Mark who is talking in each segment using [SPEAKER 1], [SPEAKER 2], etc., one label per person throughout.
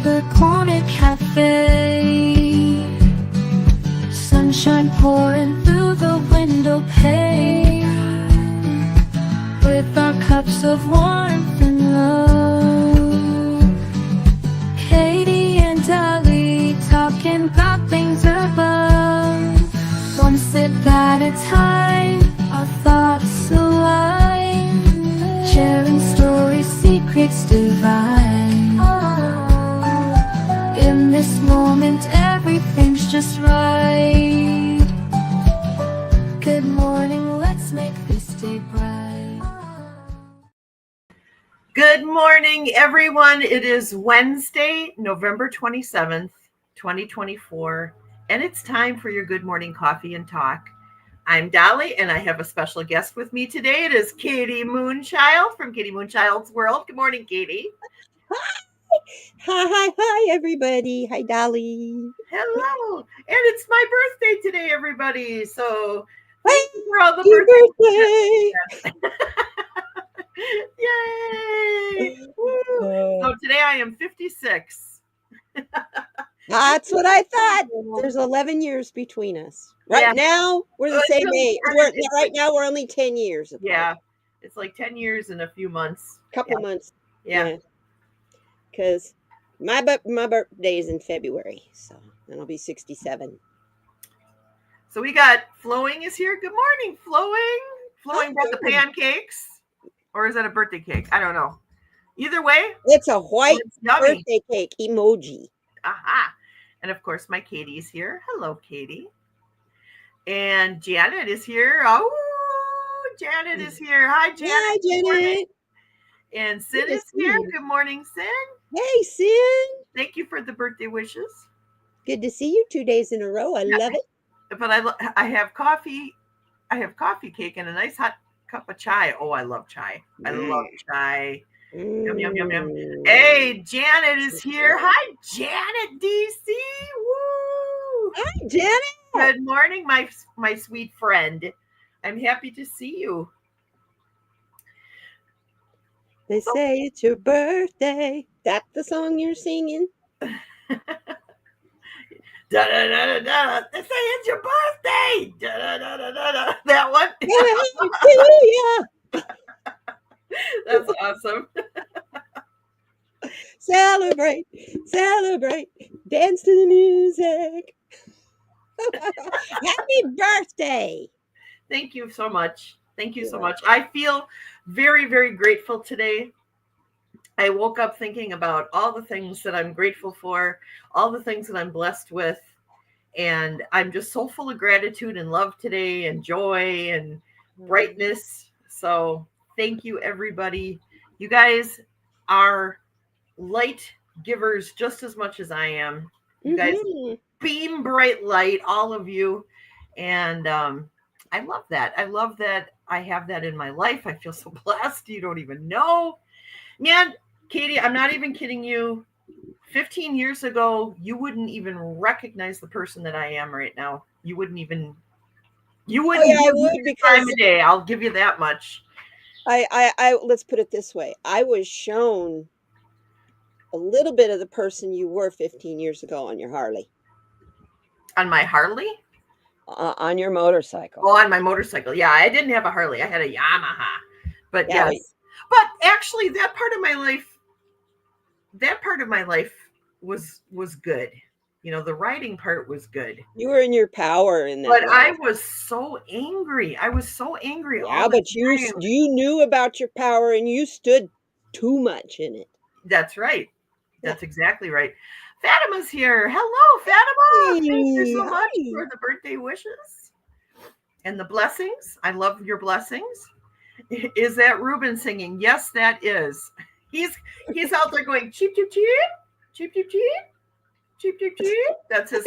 [SPEAKER 1] the corner cafe. Sunshine pouring through the window pane, with our cups of warmth and love. KD and Dali talking about things above. One sip at a time, our thoughts align, sharing stories, secrets divine. In this moment, everything's just right. Good morning, let's make this day bright.
[SPEAKER 2] Good morning, everyone. It is Wednesday, November 27th, 2024, and it's time for your Good Morning Coffee and Talk. I'm Dolly, and I have a special guest with me today. It is KD MoonChild from KD MoonChild's World. Good morning, KD.
[SPEAKER 3] Hi, everybody. Hi, Dolly.
[SPEAKER 2] Hello. And it's my birthday today, everybody. So thank you for all the
[SPEAKER 3] birthday.
[SPEAKER 2] Yay! So today I am 56.
[SPEAKER 3] That's what I thought. There's 11 years between us. Right now, we're the same age. Right now, we're only 10 years apart.
[SPEAKER 2] Yeah. It's like 10 years in a few months.
[SPEAKER 3] Couple months.
[SPEAKER 2] Yeah.
[SPEAKER 3] Because my birthday is in February, so then I'll be 67.
[SPEAKER 2] So we got Flowing is here. Good morning, Flowing. Flowing brought the pancakes. Or is that a birthday cake? I don't know. Either way.
[SPEAKER 3] It's a white birthday cake emoji.
[SPEAKER 2] Aha. And of course, my Katie's here. Hello, Katie. And Janet is here. Oh, Janet is here. Hi, Janet.
[SPEAKER 3] Hi, Janet.
[SPEAKER 2] And Sin is here. Good morning, Sin.
[SPEAKER 3] Hey, Sin.
[SPEAKER 2] Thank you for the birthday wishes.
[SPEAKER 3] Good to see you 2 days in a row. I love it.
[SPEAKER 2] But I have coffee. I have coffee cake and a nice hot cup of chai. Oh, I love chai. I love chai. Yum, yum, yum, yum. Hey, Janet is here. Hi, Janet DC. Woo!
[SPEAKER 3] Hi, Janet.
[SPEAKER 2] Good morning, my sweet friend. I'm happy to see you.
[SPEAKER 3] They say it's your birthday. That's the song you're singing?
[SPEAKER 2] Da, da, da, da, da. They say it's your birthday. Da, da, da, da, da. That one?
[SPEAKER 3] Yeah.
[SPEAKER 2] That's awesome.
[SPEAKER 3] Celebrate, dance to the music. Happy birthday.
[SPEAKER 2] Thank you so much. Thank you so much. I feel very, very grateful today. I woke up thinking about all the things that I'm grateful for, all the things that I'm blessed with. And I'm just so full of gratitude and love today and joy and brightness. So thank you, everybody. You guys are light givers just as much as I am. You guys beam bright light, all of you. And I love that. I love that I have that in my life. I feel so blessed. You don't even know. Man, Katie, I'm not even kidding you. 15 years ago, you wouldn't even recognize the person that I am right now. You wouldn't even. I would because time of day. I'll give you that much.
[SPEAKER 3] I let's put it this way. I was shown a little bit of the person you were 15 years ago on your Harley.
[SPEAKER 2] On my Harley?
[SPEAKER 3] On your motorcycle.
[SPEAKER 2] Oh, on my motorcycle. Yeah, I didn't have a Harley. I had a Yamaha. But yes. But actually, that part of my life was good. You know, the riding part was good.
[SPEAKER 3] You were in your power in that.
[SPEAKER 2] But I was so angry.
[SPEAKER 3] Yeah, but you knew about your power and you stood too much in it.
[SPEAKER 2] That's right. That's exactly right. Fatima's here. Hello, Fatima. Hey, thank you so much for the birthday wishes and the blessings. I love your blessings. Is that Ruben singing? Yes, that is. He's out there going cheep cheep cheep, cheep cheep cheep, cheep cheep cheep. That's his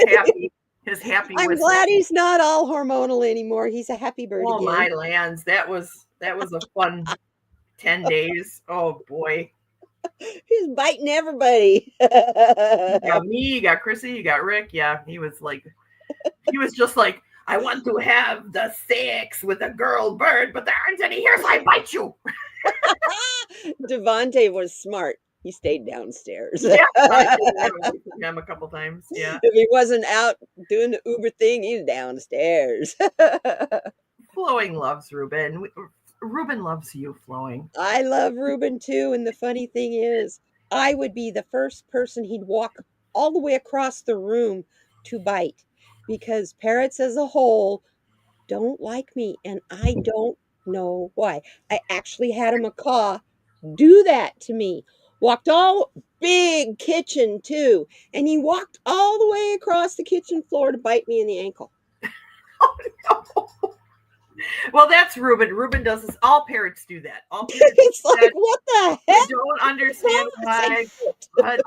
[SPEAKER 2] happy
[SPEAKER 3] I'm
[SPEAKER 2] whistle.
[SPEAKER 3] glad he's not all hormonal anymore. He's a happy bird
[SPEAKER 2] again.
[SPEAKER 3] again.
[SPEAKER 2] My lands, that was a fun 10 days. Oh boy.
[SPEAKER 3] He's biting everybody.
[SPEAKER 2] You got me, you got Chrissy, you got Rick. Yeah, he was just like, I want to have the sex with a girl bird, but there aren't any here, so I bite you.
[SPEAKER 3] Devontae was smart. He stayed downstairs.
[SPEAKER 2] Yeah, I did have him a couple times. Yeah.
[SPEAKER 3] If he wasn't out doing the Uber thing, he's downstairs.
[SPEAKER 2] Flowing loves Ruben. Ruben loves you, Flowing.
[SPEAKER 3] I love Ruben too. And the funny thing is, I would be the first person he'd walk all the way across the room to bite because parrots as a whole don't like me. And I don't know why. I actually had a macaw do that to me. Walked all big kitchen too. And he walked all the way across the kitchen floor to bite me in the ankle.
[SPEAKER 2] Oh, no. Well, that's Ruben. Ruben does this. All parrots do that. All parrots
[SPEAKER 3] It's
[SPEAKER 2] do
[SPEAKER 3] like,
[SPEAKER 2] that.
[SPEAKER 3] what the
[SPEAKER 2] I
[SPEAKER 3] heck?
[SPEAKER 2] don't understand why. But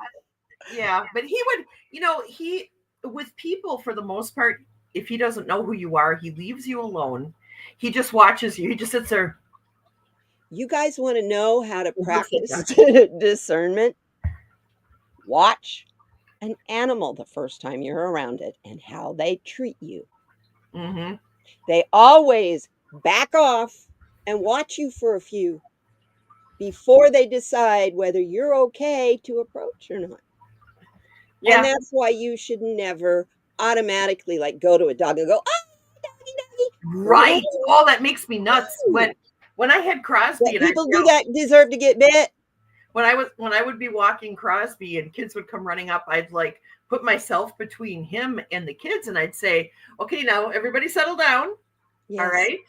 [SPEAKER 2] yeah, but he would, he with people for the most part, if he doesn't know who you are, he leaves you alone. He just watches you. He just sits there.
[SPEAKER 3] You guys want to know how to
[SPEAKER 2] Looks
[SPEAKER 3] practice
[SPEAKER 2] at
[SPEAKER 3] discernment? Watch an animal the first time you're around it and how they treat you.
[SPEAKER 2] Mm-hmm.
[SPEAKER 3] They always back off and watch you for a few before they decide whether you're okay to approach or not.
[SPEAKER 2] Yeah.
[SPEAKER 3] And that's why you should never automatically like go to a dog and go, oh, doggy, doggy.
[SPEAKER 2] Right.
[SPEAKER 3] No.
[SPEAKER 2] Oh, that makes me nuts. When I had Crosby
[SPEAKER 3] That
[SPEAKER 2] and
[SPEAKER 3] people do that deserve to get bit.
[SPEAKER 2] when I would be walking Crosby and kids would come running up, I'd like put myself between him and the kids and I'd say, okay, now everybody settle down.
[SPEAKER 3] Yes.
[SPEAKER 2] All right.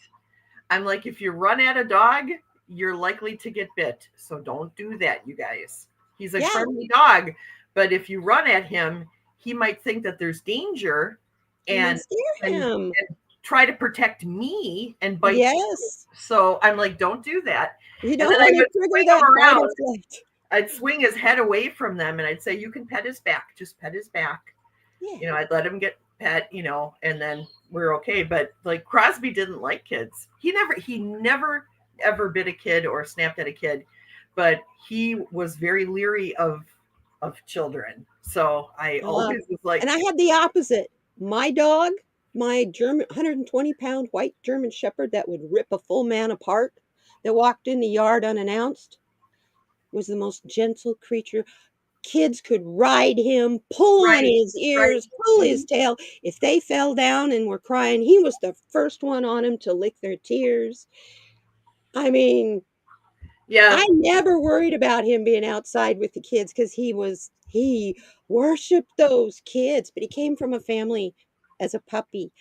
[SPEAKER 2] I'm like, if you run at a dog, you're likely to get bit. So don't do that, you guys. He's a friendly dog. But if you run at him, he might think that there's danger and
[SPEAKER 3] scare him.
[SPEAKER 2] And try to protect me and bite.
[SPEAKER 3] Yes.
[SPEAKER 2] So I'm like, don't do that.
[SPEAKER 3] You don't want to trigger that fight or flight.
[SPEAKER 2] I'd swing his head away from them and I'd say, you can pet his back. Just pet his back.
[SPEAKER 3] Yeah.
[SPEAKER 2] I'd let him get pet, and then we're okay. But like Crosby didn't like kids. He never ever bit a kid or snapped at a kid, but he was very leery of children. So I always was like,
[SPEAKER 3] and I had the opposite. My dog, my German 120-pound white German Shepherd that would rip a full man apart, that walked in the yard unannounced, was the most gentle creature. Kids could ride him, pull on his ears, pull his tail. If they fell down and were crying, he was the first one on him to lick their tears. I mean,
[SPEAKER 2] yeah,
[SPEAKER 3] I never worried about him being outside with the kids because he worshiped those kids, but he came from a family as a puppy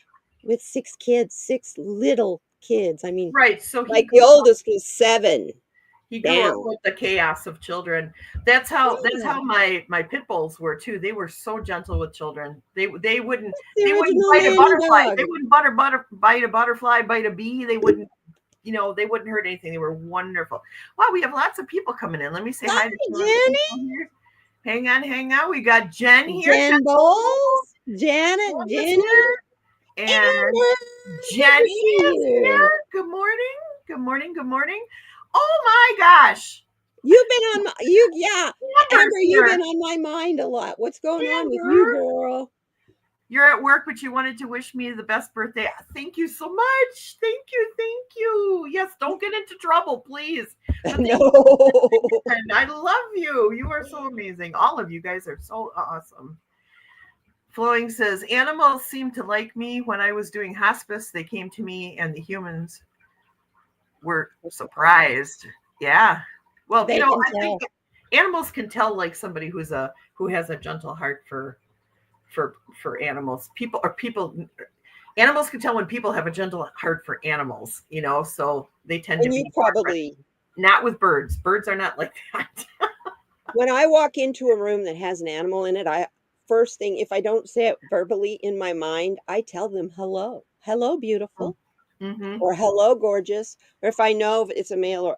[SPEAKER 3] with 6 kids, 6 little kids. I mean,
[SPEAKER 2] So
[SPEAKER 3] like the oldest was 7.
[SPEAKER 2] He grew up with the chaos of children. That's how my pit bulls were too. They were so gentle with children. They wouldn't bite a butterfly.
[SPEAKER 3] Dog.
[SPEAKER 2] They wouldn't bite a butterfly, bite a bee. They wouldn't, they wouldn't hurt anything. They were wonderful. Wow, we have lots of people coming in. Let me say hi to
[SPEAKER 3] Jenny.
[SPEAKER 2] Hang on. We got Jen here.
[SPEAKER 3] Jen Bowles, Janet, Jenny,
[SPEAKER 2] and Jenny is here. Good morning. Oh my gosh.
[SPEAKER 3] You've been on Amber, you've been on my mind a lot. What's going on with you, girl?
[SPEAKER 2] You're at work, but you wanted to wish me the best birthday. Thank you so much. Thank you. Yes, don't get into trouble, please.
[SPEAKER 3] No.
[SPEAKER 2] And I love you. You are so amazing. All of you guys are so awesome. Flowing says, animals seemed to like me when I was doing hospice. They came to me and the humans were surprised. Yeah. Well, I think animals can tell like somebody who has a gentle heart for animals. Animals can tell when people have a gentle heart for animals, so they tend to be
[SPEAKER 3] probably
[SPEAKER 2] not with birds. Birds are not like that.
[SPEAKER 3] When I walk into a room that has an animal in it, first thing, if I don't say it verbally in my mind, I tell them hello, beautiful.
[SPEAKER 2] Mm-hmm.
[SPEAKER 3] Or hello, gorgeous. Or if I know if it's a male, or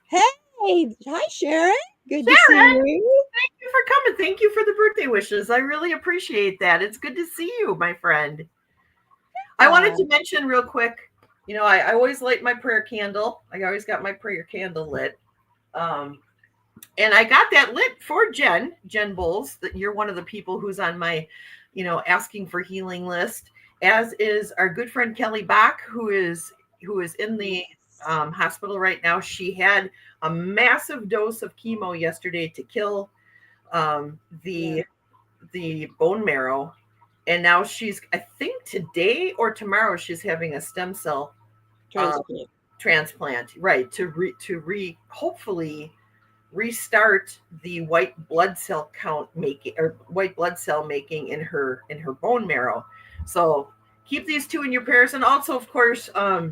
[SPEAKER 3] hey, hi, Sharon. Good to see you.
[SPEAKER 2] Thank you for coming. Thank you for the birthday wishes. I really appreciate that. It's good to see you, my friend. I wanted to mention real quick, I always light my prayer candle. I always got my prayer candle lit. And I got that lit for Jen Bowles, that you're one of the people who's on my, asking for healing list, as is our good friend Kelly Bach, who is in the hospital right now. She had a massive dose of chemo yesterday to kill the bone marrow, and now she's, I think today or tomorrow, she's having a stem cell transplant, right, to hopefully restart the white blood cell count making, or white blood cell making in her bone marrow. So keep these two in your prayers, and also, of course,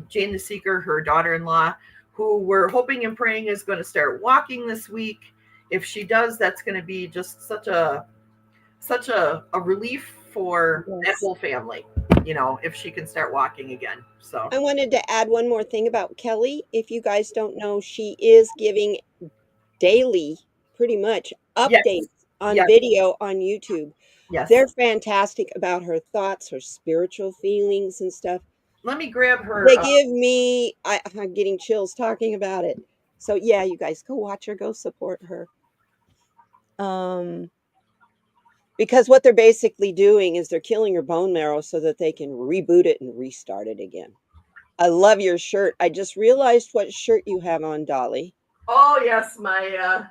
[SPEAKER 2] Jane the Seeker, her daughter-in-law, who we're hoping and praying is going to start walking this week. If she does, that's going to be just such a relief for that whole family, if she can start walking again. So
[SPEAKER 3] I wanted to add one more thing about Kelly. If you guys don't know, she is giving daily, pretty much,
[SPEAKER 2] yes,
[SPEAKER 3] updates on
[SPEAKER 2] yes,
[SPEAKER 3] video on YouTube.
[SPEAKER 2] yes.
[SPEAKER 3] They're fantastic about her thoughts, her spiritual feelings and stuff.
[SPEAKER 2] Let me grab her.
[SPEAKER 3] They give me, I'm getting chills talking about it. So yeah, you guys go watch her, go support her. Because what they're basically doing is they're killing her bone marrow so that they can reboot it and restart it again. I love your shirt. I just realized what shirt you have on, Dolly.
[SPEAKER 2] Oh yes, my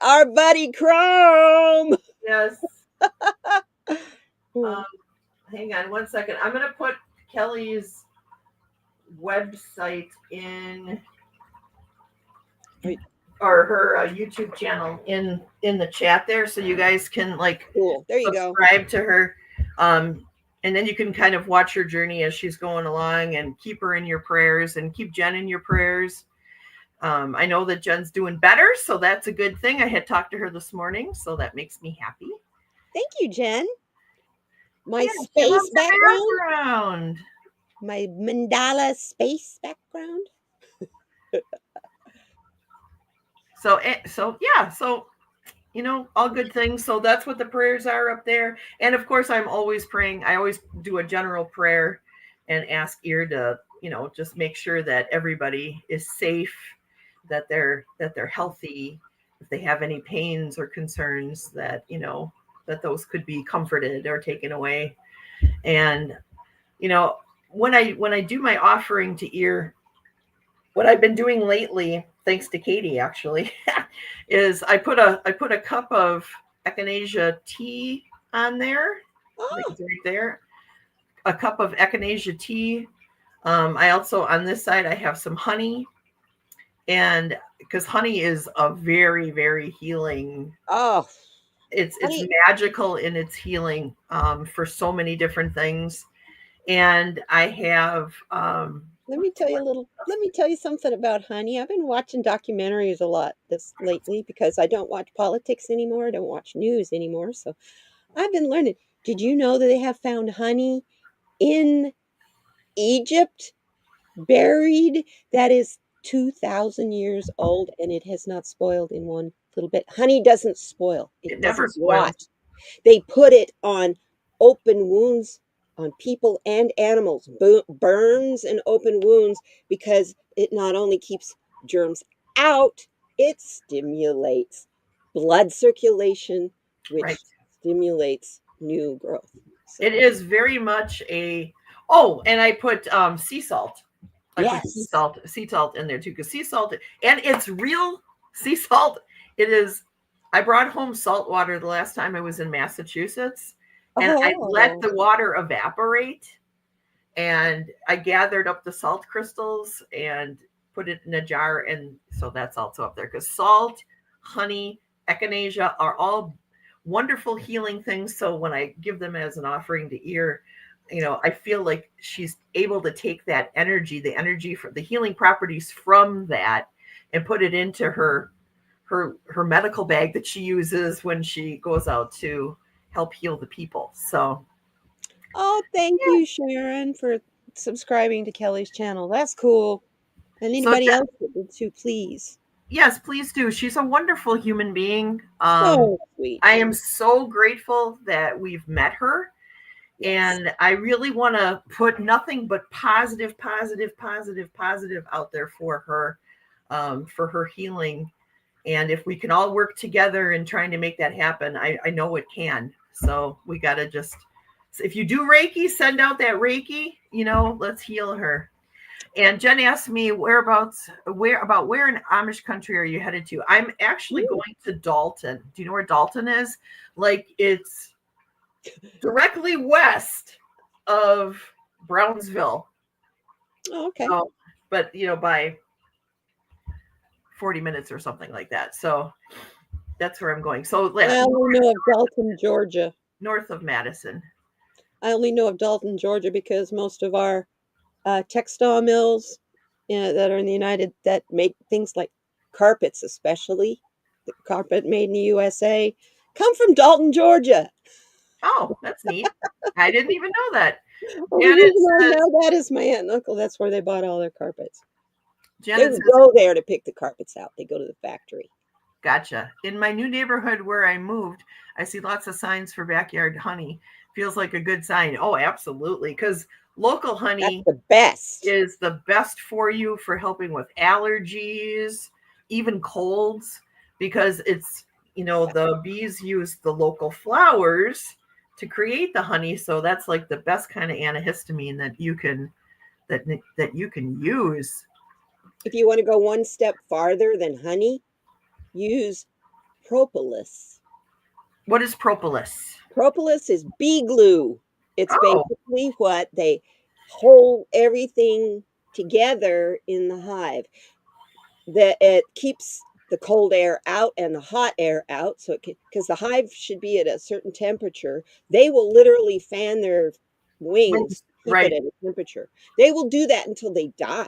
[SPEAKER 3] our buddy Chrome.
[SPEAKER 2] yes. Hang on one second. I'm going to put Kelly's website in, or her YouTube channel in the chat there, so you guys can
[SPEAKER 3] cool. There you
[SPEAKER 2] subscribe to her, and then you can kind of watch her journey as she's going along, and keep her in your prayers, and keep Jen in your prayers. I know that Jen's doing better, so that's a good thing. I had talked to her this morning, so that makes me happy.
[SPEAKER 3] Thank you, Jen. My space background. My mandala space background.
[SPEAKER 2] So all good things. So that's what the prayers are up there. And of course, I'm always praying. I always do a general prayer and ask Ear to, just make sure that everybody is safe, that they're healthy. If they have any pains or concerns, that, that those could be comforted or taken away. And, when I do my offering to Ear, what I've been doing lately, thanks to Katie actually, is I put a cup of echinacea tea on there. It's right there. A cup of echinacea tea. I also, on this side, I have some honey, and because honey is a very, very healing. It's magical in its healing for so many different things. And I have
[SPEAKER 3] let me tell you something about honey. I've been watching documentaries a lot lately because I don't watch politics anymore. I don't watch news anymore. So I've been learning. Did you know that they have found honey in Egypt buried that is 2,000 years old, and it has not spoiled in one little bit? Honey doesn't spoil. It
[SPEAKER 2] never
[SPEAKER 3] doesn't rot. They put it on open wounds on people and animals, burns and open wounds, because it not only keeps germs out, it stimulates blood circulation, which stimulates new growth.
[SPEAKER 2] So it is very much and I put sea salt. I put sea salt in there too, because sea salt, and it's real sea salt. It is. I brought home salt water the last time I was in Massachusetts, and I let the water evaporate, and I gathered up the salt crystals and put it in a jar, and so that's also up there, because salt, honey, echinacea are all wonderful healing things. So when I give them as an offering to Ear, I feel like she's able to take that energy, the energy for the healing properties from that, and put it into her medical bag that she uses when she goes out to help heal the people. So
[SPEAKER 3] thank you, Sharon, for subscribing to Kelly's channel. That's cool. And anybody else that did too, please.
[SPEAKER 2] Yes, please do. She's a wonderful human being.
[SPEAKER 3] So sweet.
[SPEAKER 2] I am so grateful that we've met her. And I really want to put nothing but positive out there for her healing. And if we can all work together in trying to make that happen, I know it can. So we got to just, if you do Reiki, send out that Reiki, let's heal her. And Jen asked me where in Amish country are you headed to? I'm actually going to Dalton. Do you know where Dalton is? Like it's directly west of Brownsville.
[SPEAKER 3] Oh, okay.
[SPEAKER 2] So, but by 40 minutes or something like that. So that's where I'm going. So
[SPEAKER 3] I only know of Dalton, Georgia.
[SPEAKER 2] north of Madison.
[SPEAKER 3] I only know of Dalton, Georgia, because most of our textile mills that are in the that make things like carpets, especially the carpet made in the USA, come from Dalton, Georgia.
[SPEAKER 2] Oh, that's neat. I didn't even know that.
[SPEAKER 3] The reason I know that is my aunt and uncle. That's where they bought all their carpets. They would go there to pick the carpets out. They go to the factory.
[SPEAKER 2] Gotcha. In my new neighborhood where I moved, I see lots of signs for backyard honey. Feels like a good sign. Oh, absolutely. Because local honey is the best for you for helping with allergies, even colds, because it's, the bees use the local flowers to create the honey. So that's like the best kind of antihistamine that you can use.
[SPEAKER 3] If you want to go one step farther than honey, use propolis.
[SPEAKER 2] What is propolis?
[SPEAKER 3] Propolis is bee glue. It's basically what they hold everything together in the hive. That it keeps the cold air out and the hot air out. So because the hive should be at a certain temperature, they will literally fan their wings to keep it at a temperature. They will do that until they die,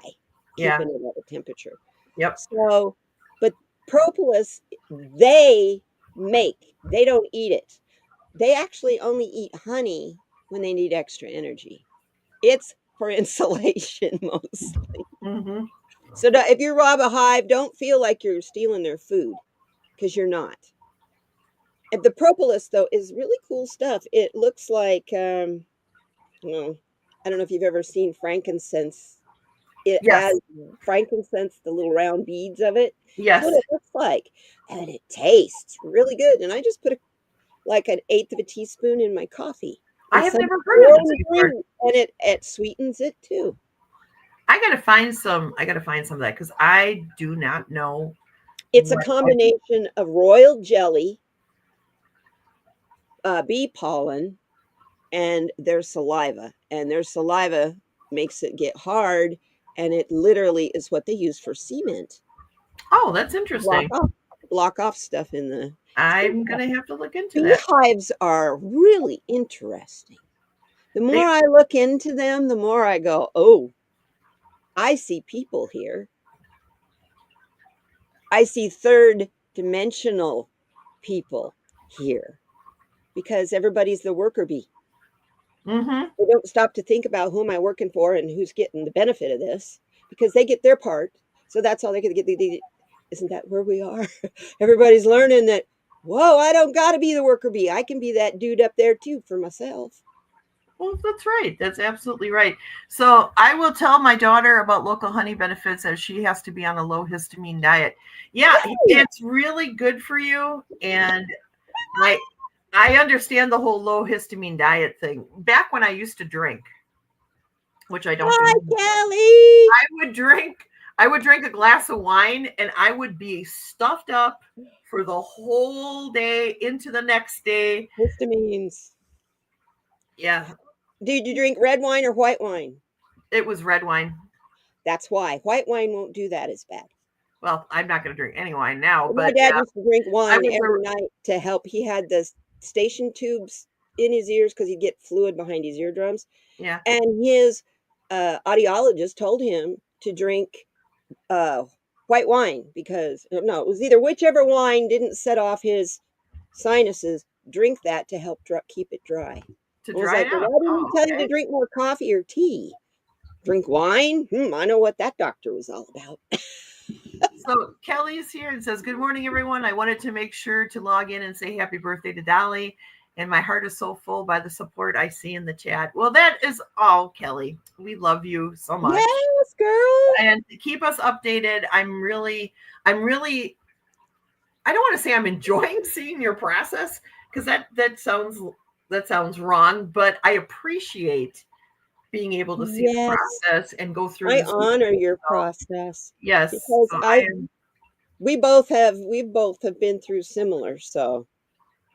[SPEAKER 3] keeping it at a temperature.
[SPEAKER 2] Yep.
[SPEAKER 3] So, but propolis, they don't eat it. They actually only eat honey when they need extra energy. It's for insulation mostly.
[SPEAKER 2] Mm-hmm.
[SPEAKER 3] So if you rob a hive, don't feel like you're stealing their food, because you're not. And the propolis, though, is really cool stuff. It looks like, I don't know if you've ever seen frankincense. It has frankincense, the little round beads of it.
[SPEAKER 2] Yes.
[SPEAKER 3] That's what it looks like. And it tastes really good. And I just put like an eighth of a teaspoon in my coffee.
[SPEAKER 2] I have never heard of this before.
[SPEAKER 3] And it sweetens it too.
[SPEAKER 2] I gotta find some of that because I do not know.
[SPEAKER 3] It's a combination of royal jelly, bee pollen, and their saliva. And their saliva makes it get hard, and it literally is what they use for cement.
[SPEAKER 2] Oh, that's interesting.
[SPEAKER 3] Block off stuff in the.
[SPEAKER 2] I'm gonna have to look into that.
[SPEAKER 3] Beehives are really interesting. The more I look into them, the more I go, oh, I see people here. I see third dimensional people here, because everybody's the worker bee.
[SPEAKER 2] Mm-hmm.
[SPEAKER 3] They don't stop to think about who am I working for and who's getting the benefit of this, because they get their part. So that's all they get. Isn't that where we are? Everybody's learning that, whoa, I don't got to be the worker bee. I can be that dude up there too for myself.
[SPEAKER 2] Well, that's right. That's absolutely right. So I will tell my daughter about local honey benefits, as she has to be on a low histamine diet. Yeah, it's really good for you. And I understand the whole low histamine diet thing. Back when I used to drink, which I don't do.
[SPEAKER 3] Hi,
[SPEAKER 2] Kelly. I would drink a glass of wine and I would be stuffed up for the whole day into the next day.
[SPEAKER 3] Histamines.
[SPEAKER 2] Yeah.
[SPEAKER 3] Did you drink red wine or white wine?
[SPEAKER 2] It was red wine.
[SPEAKER 3] That's why. White wine won't do that as bad.
[SPEAKER 2] Well, I'm not going to drink any wine now.
[SPEAKER 3] My dad used to drink wine every night to help. He had the station tubes in his ears because he'd get fluid behind his eardrums.
[SPEAKER 2] Yeah.
[SPEAKER 3] And his audiologist told him to drink white wine because, it was either whichever wine didn't set off his sinuses, drink that to help keep it dry.
[SPEAKER 2] To dry it out.
[SPEAKER 3] Why didn't he tell you to drink more coffee or tea? Drink wine? I know what that doctor was all about.
[SPEAKER 2] So Kelly's here and says, good morning, everyone. I wanted to make sure to log in and say happy birthday to Dali. And my heart is so full by the support I see in the chat. Well, that is all, Kelly. We love you so much.
[SPEAKER 3] Yes, girl.
[SPEAKER 2] And keep us updated. I'm really, I don't want to say I'm enjoying seeing your process, because that sounds wrong, but I appreciate being able to see the
[SPEAKER 3] Yes.
[SPEAKER 2] process and go through
[SPEAKER 3] I
[SPEAKER 2] this.
[SPEAKER 3] honor your process
[SPEAKER 2] Yes.
[SPEAKER 3] because
[SPEAKER 2] So I am,
[SPEAKER 3] we both have been through similar. So,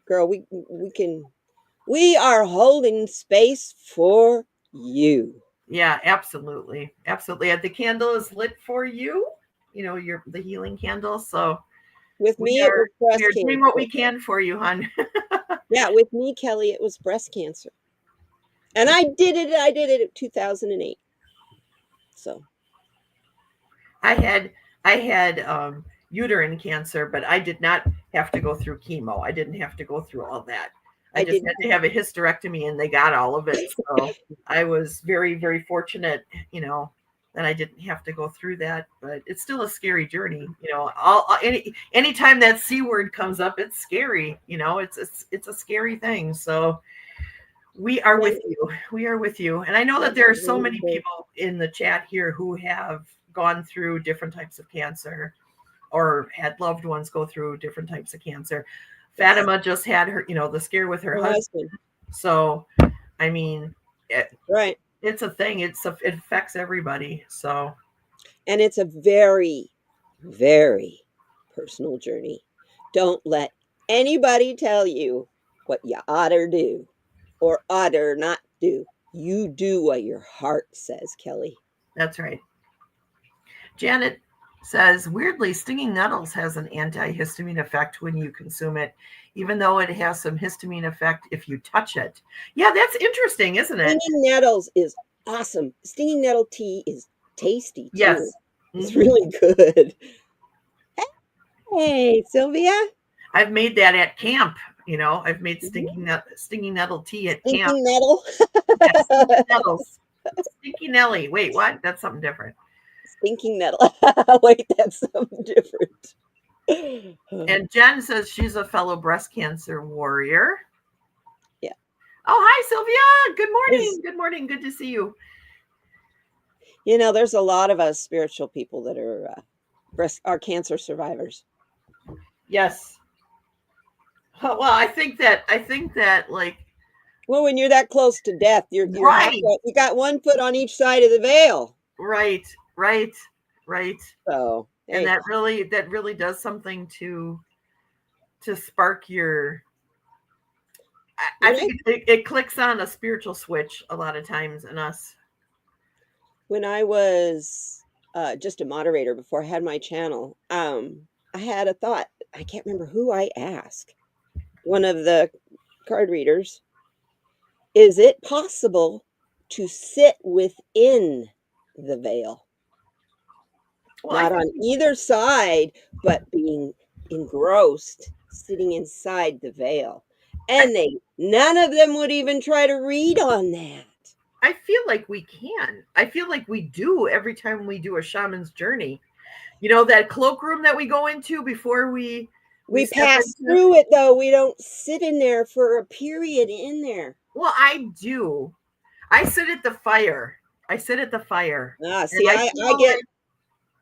[SPEAKER 3] girl, we are holding space for you.
[SPEAKER 2] yeah, absolutely. Absolutely. And the candle is lit for you, the healing candle. So
[SPEAKER 3] With
[SPEAKER 2] we
[SPEAKER 3] me, it
[SPEAKER 2] are
[SPEAKER 3] was breast
[SPEAKER 2] we are doing what
[SPEAKER 3] cancer.
[SPEAKER 2] we can for you, hon.
[SPEAKER 3] Yeah, with me, Kelly, it was breast cancer. And I did it in 2008. So,
[SPEAKER 2] I had uterine cancer, but I did not have to go through chemo. I didn't have to go through all that. I
[SPEAKER 3] I
[SPEAKER 2] just
[SPEAKER 3] did.
[SPEAKER 2] had to have a hysterectomy and they got all of it. So I was very, very fortunate, that I didn't have to go through that. But it's still a scary journey. Anytime that C word comes up, it's scary. It's a scary thing. So we are with you. We are with you. And I know that there are so many people in the chat here who have gone through different types of cancer or had loved ones go through different types of cancer. Fatima just had her, the scare with her husband. So, I mean,
[SPEAKER 3] Right.
[SPEAKER 2] it's a thing. It affects everybody. So,
[SPEAKER 3] And it's a very, very personal journey. Don't let anybody tell you what you oughter do or oughter not do. You do what your heart says, Kelly.
[SPEAKER 2] that's right. Janet says, weirdly, stinging nettles has an antihistamine effect when you consume it, even though it has some histamine effect if you touch it. Yeah, that's interesting, isn't it?
[SPEAKER 3] Stinging nettles is awesome. Stinging nettle tea is tasty too.
[SPEAKER 2] Yes.
[SPEAKER 3] It's really good. Hey, Sylvia.
[SPEAKER 2] I've made that at camp. I've made stinky nettle tea at camp.
[SPEAKER 3] Stinking nettle.
[SPEAKER 2] Yes, stinky nettles. Stinky Nelly. Wait, what? That's something different.
[SPEAKER 3] Stinking nettle. Wait, that's something different.
[SPEAKER 2] And Jen says she's a fellow breast cancer warrior.
[SPEAKER 3] Yeah.
[SPEAKER 2] Oh, hi, Sylvia. Good morning. Good morning. Good to see you.
[SPEAKER 3] There's a lot of us spiritual people that are cancer survivors.
[SPEAKER 2] Yes. Well, I think that like.
[SPEAKER 3] Well, when you're that close to death, you
[SPEAKER 2] right.
[SPEAKER 3] You got one foot on each side of the veil.
[SPEAKER 2] Right.
[SPEAKER 3] So,
[SPEAKER 2] and that really does something to spark your. I think it clicks on a spiritual switch a lot of times in us.
[SPEAKER 3] When I was just a moderator before I had my channel, I had a thought. I can't remember who I asked. One of the card readers. Is it possible to sit within the veil? Well, not on either side, but being engrossed, sitting inside the veil. And none of them would even try to read on that.
[SPEAKER 2] I feel like we can. I feel like we do every time we do a shaman's journey. That cloakroom that we go into before we
[SPEAKER 3] pass through it, though. We don't sit in there for a period in there.
[SPEAKER 2] Well, I do. I sit at the fire.
[SPEAKER 3] See,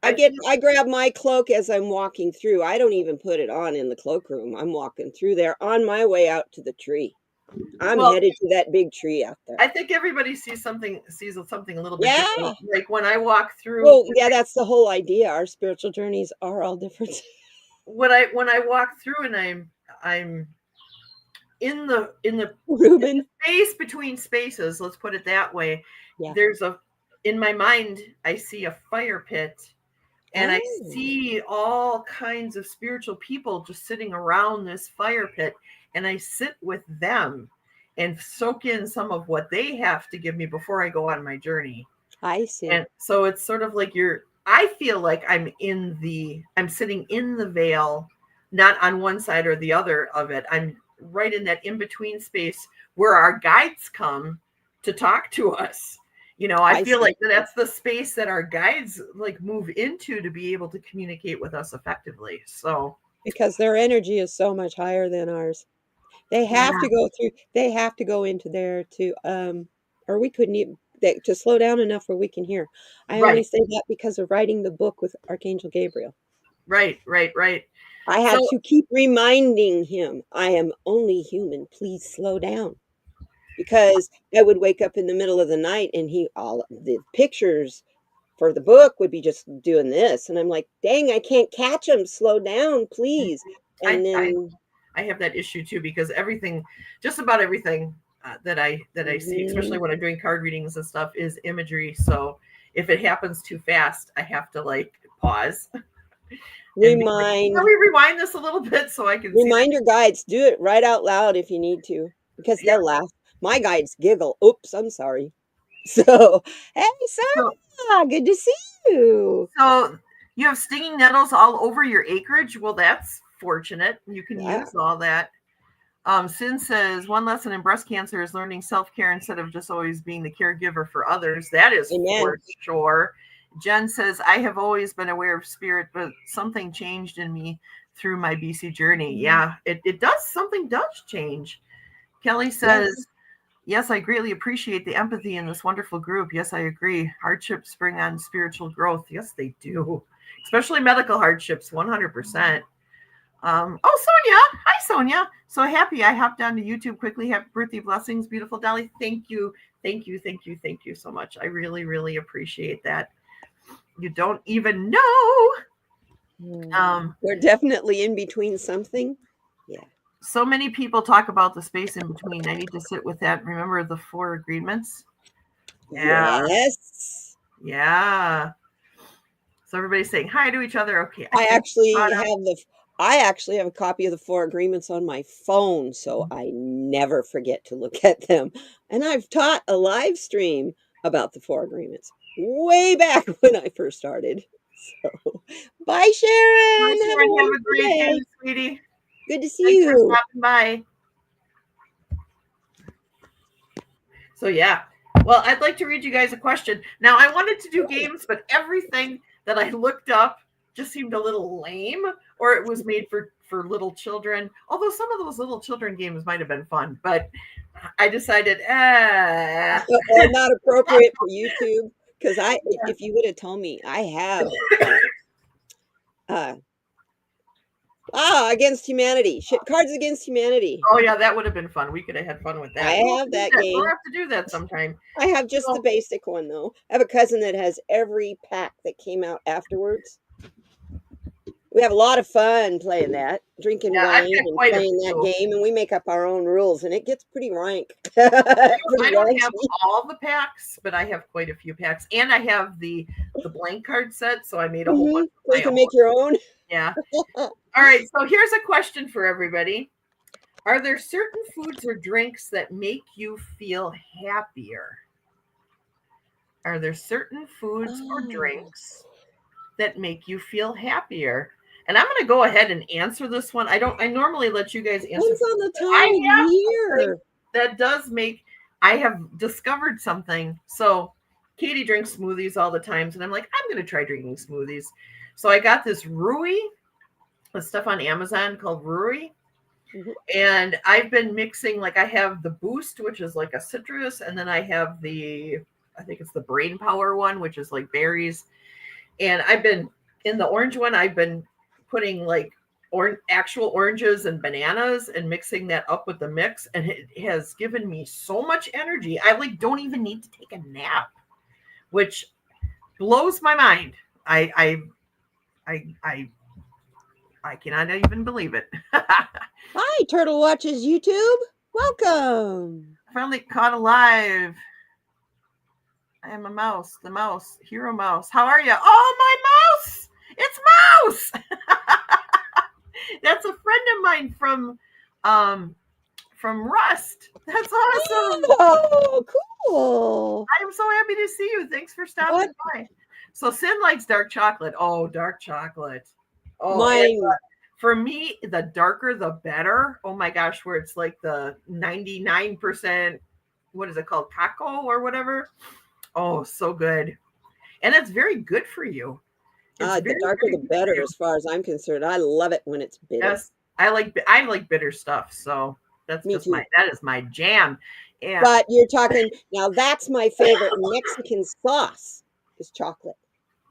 [SPEAKER 3] I grab my cloak as I'm walking through. I don't even put it on in the cloakroom. I'm walking through there on my way out to the tree. I'm headed to that big tree out there.
[SPEAKER 2] I think everybody sees something a little bit different. Like when I walk through.
[SPEAKER 3] Well, yeah, that's the whole idea. Our spiritual journeys are all different.
[SPEAKER 2] When I walk through and I'm in the
[SPEAKER 3] Reuben
[SPEAKER 2] space between spaces, let's put it that way. Yeah. In my mind, I see a fire pit. And I see all kinds of spiritual people just sitting around this fire pit. And I sit with them and soak in some of what they have to give me before I go on my journey.
[SPEAKER 3] I see.
[SPEAKER 2] And so it's sort of like I feel like I'm sitting in the veil, not on one side or the other of it. I'm right in that in-between space where our guides come to talk to us. I feel like that's the space that our guides like move into to be able to communicate with us effectively. So
[SPEAKER 3] because their energy is so much higher than ours. They have to go through, they have to go into there to or we couldn't even to slow down enough where we can hear. I only say that because of writing the book with Archangel Gabriel.
[SPEAKER 2] Right.
[SPEAKER 3] I had to keep reminding him, I am only human. Please slow down. because I would wake up in the middle of the night and all the pictures for the book would be just doing this. And I'm like, dang, I can't catch them. Slow down, please.
[SPEAKER 2] I,
[SPEAKER 3] And
[SPEAKER 2] I
[SPEAKER 3] then,
[SPEAKER 2] I have that issue too because everything, just about everything that I see, especially
[SPEAKER 3] mhm,
[SPEAKER 2] when I'm doing card readings and stuff, is imagery. So if it happens too fast, I have to like pause and be like, "Can
[SPEAKER 3] remind
[SPEAKER 2] we rewind this a little bit so I can see
[SPEAKER 3] remind your guides. Do it right out loud if you need to, because
[SPEAKER 2] that?" Yeah.
[SPEAKER 3] they'll laugh. My guides giggle. Oops, I'm sorry. So, hey,
[SPEAKER 2] So,
[SPEAKER 3] Sarah, good to see you.
[SPEAKER 2] so you have stinging nettles all over your acreage. Well, that's fortunate. You can
[SPEAKER 3] Yeah,
[SPEAKER 2] use all that. Sin says one lesson in breast cancer is learning self care instead of just always being the caregiver for others. That is
[SPEAKER 3] amen.
[SPEAKER 2] for sure. Jen says I have always been aware of spirit, but something changed in me through my BC journey. Yeah, it does. Something does change. Kelly
[SPEAKER 3] Yeah.
[SPEAKER 2] says, yes, I greatly appreciate the empathy in this wonderful group. Yes, I agree. Hardships bring on spiritual growth. Yes, they do, especially medical hardships, 100%. Oh, Sonia. Hi, Sonia. So happy I hopped onto YouTube quickly. Happy birthday blessings, beautiful Dolly. Thank you. Thank you. Thank you. Thank you so much. I really, really appreciate that. You don't even know. Um,
[SPEAKER 3] We're definitely in between something. Yeah.
[SPEAKER 2] so many people talk about the space in between. I need to sit with that. Remember the 4 agreements? Yeah.
[SPEAKER 3] Yes.
[SPEAKER 2] Yeah. So everybody's saying hi to each other. Okay. I
[SPEAKER 3] I
[SPEAKER 2] think
[SPEAKER 3] actually have the I actually have a copy of the 4 agreements on my phone, so I never forget to look at them. And I've taught a live stream about the 4 agreements way back when I first started. So, bye,
[SPEAKER 2] Hi,
[SPEAKER 3] Sharon. Have a
[SPEAKER 2] Sharon. Have a
[SPEAKER 3] wonderful
[SPEAKER 2] great day,
[SPEAKER 3] day.
[SPEAKER 2] sweetie.
[SPEAKER 3] Good to see
[SPEAKER 2] Thanks for
[SPEAKER 3] you.
[SPEAKER 2] stopping by. So yeah. Well, I'd like to read you guys a question. Now, I wanted to do games, but everything that I looked up just seemed a little lame, or it was made for little children. Although some of those little children games might have been fun, but I decided,
[SPEAKER 3] Or not appropriate for YouTube, because if you would have told me I have, uh, Against Humanity, Cards Against Humanity.
[SPEAKER 2] oh yeah, that would have been fun. We could have had fun with
[SPEAKER 3] I
[SPEAKER 2] that. We'll have
[SPEAKER 3] have
[SPEAKER 2] to do
[SPEAKER 3] that
[SPEAKER 2] that. We'll
[SPEAKER 3] game.
[SPEAKER 2] have to do that sometime.
[SPEAKER 3] I have just the
[SPEAKER 2] So,
[SPEAKER 3] basic one, though. I have a cousin that has every pack that came out afterwards. We have a lot of fun playing that, drinking
[SPEAKER 2] yeah, I've
[SPEAKER 3] wine
[SPEAKER 2] got
[SPEAKER 3] and
[SPEAKER 2] quite a
[SPEAKER 3] playing that
[SPEAKER 2] few.
[SPEAKER 3] game, and we make up our own rules, and it gets pretty rank,
[SPEAKER 2] I
[SPEAKER 3] pretty
[SPEAKER 2] don't have
[SPEAKER 3] raunchy.
[SPEAKER 2] all the packs, but I have quite a few packs, and I have the blank card set, so I made a whole bunch of
[SPEAKER 3] So you
[SPEAKER 2] my
[SPEAKER 3] can
[SPEAKER 2] own.
[SPEAKER 3] make your own.
[SPEAKER 2] Yeah. All right. So here's a question for everybody: are there certain foods or drinks that make you feel happier? Are there certain foods or
[SPEAKER 3] Oh,
[SPEAKER 2] drinks that make you feel happier? And I'm going to go ahead and answer this one. I don't. I normally let you guys answer,
[SPEAKER 3] depends on the
[SPEAKER 2] but
[SPEAKER 3] time
[SPEAKER 2] I
[SPEAKER 3] of
[SPEAKER 2] have something
[SPEAKER 3] year.
[SPEAKER 2] that does make. I have discovered something. So Katie drinks smoothies all the times, and I'm like, I'm going to try drinking smoothies. So I got this Rui, the stuff on Amazon called Rui.
[SPEAKER 3] Mhm.
[SPEAKER 2] And I've been mixing, like I have the Boost, which is like a citrus, and then I have I think it's the Brain Power one, which is like berries. And I've been in the orange one, I've been putting like actual oranges and bananas and mixing that up with the mix, and it has given me so much energy. I like don't even need to take a nap, which blows my mind. I I cannot even believe it.
[SPEAKER 3] Hi, Turtle Watches YouTube. Welcome.
[SPEAKER 2] Finally caught alive. I am a mouse, the mouse, hero mouse. How are you? Oh, my mouse! It's Mouse. That's a friend of mine from Rust. That's awesome.
[SPEAKER 3] Oh, cool.
[SPEAKER 2] I am so happy to see you. Thanks for stopping
[SPEAKER 3] What?
[SPEAKER 2] by. So Sin likes dark chocolate. Oh, dark chocolate. Oh, and
[SPEAKER 3] Mine.
[SPEAKER 2] for me, the darker the better. Oh my gosh, where it's like the 99%, what is it called? Cacao or whatever. Oh, so good. And it's very good for you. It's
[SPEAKER 3] The
[SPEAKER 2] very,
[SPEAKER 3] darker
[SPEAKER 2] very
[SPEAKER 3] the
[SPEAKER 2] good for
[SPEAKER 3] better,
[SPEAKER 2] you.
[SPEAKER 3] as far as I'm concerned. I love it when it's bitter.
[SPEAKER 2] Yes, I like bitter stuff. So that's
[SPEAKER 3] Me
[SPEAKER 2] just
[SPEAKER 3] too.
[SPEAKER 2] that is my jam. And
[SPEAKER 3] But you're talking now. That's my favorite Mexican sauce is chocolate,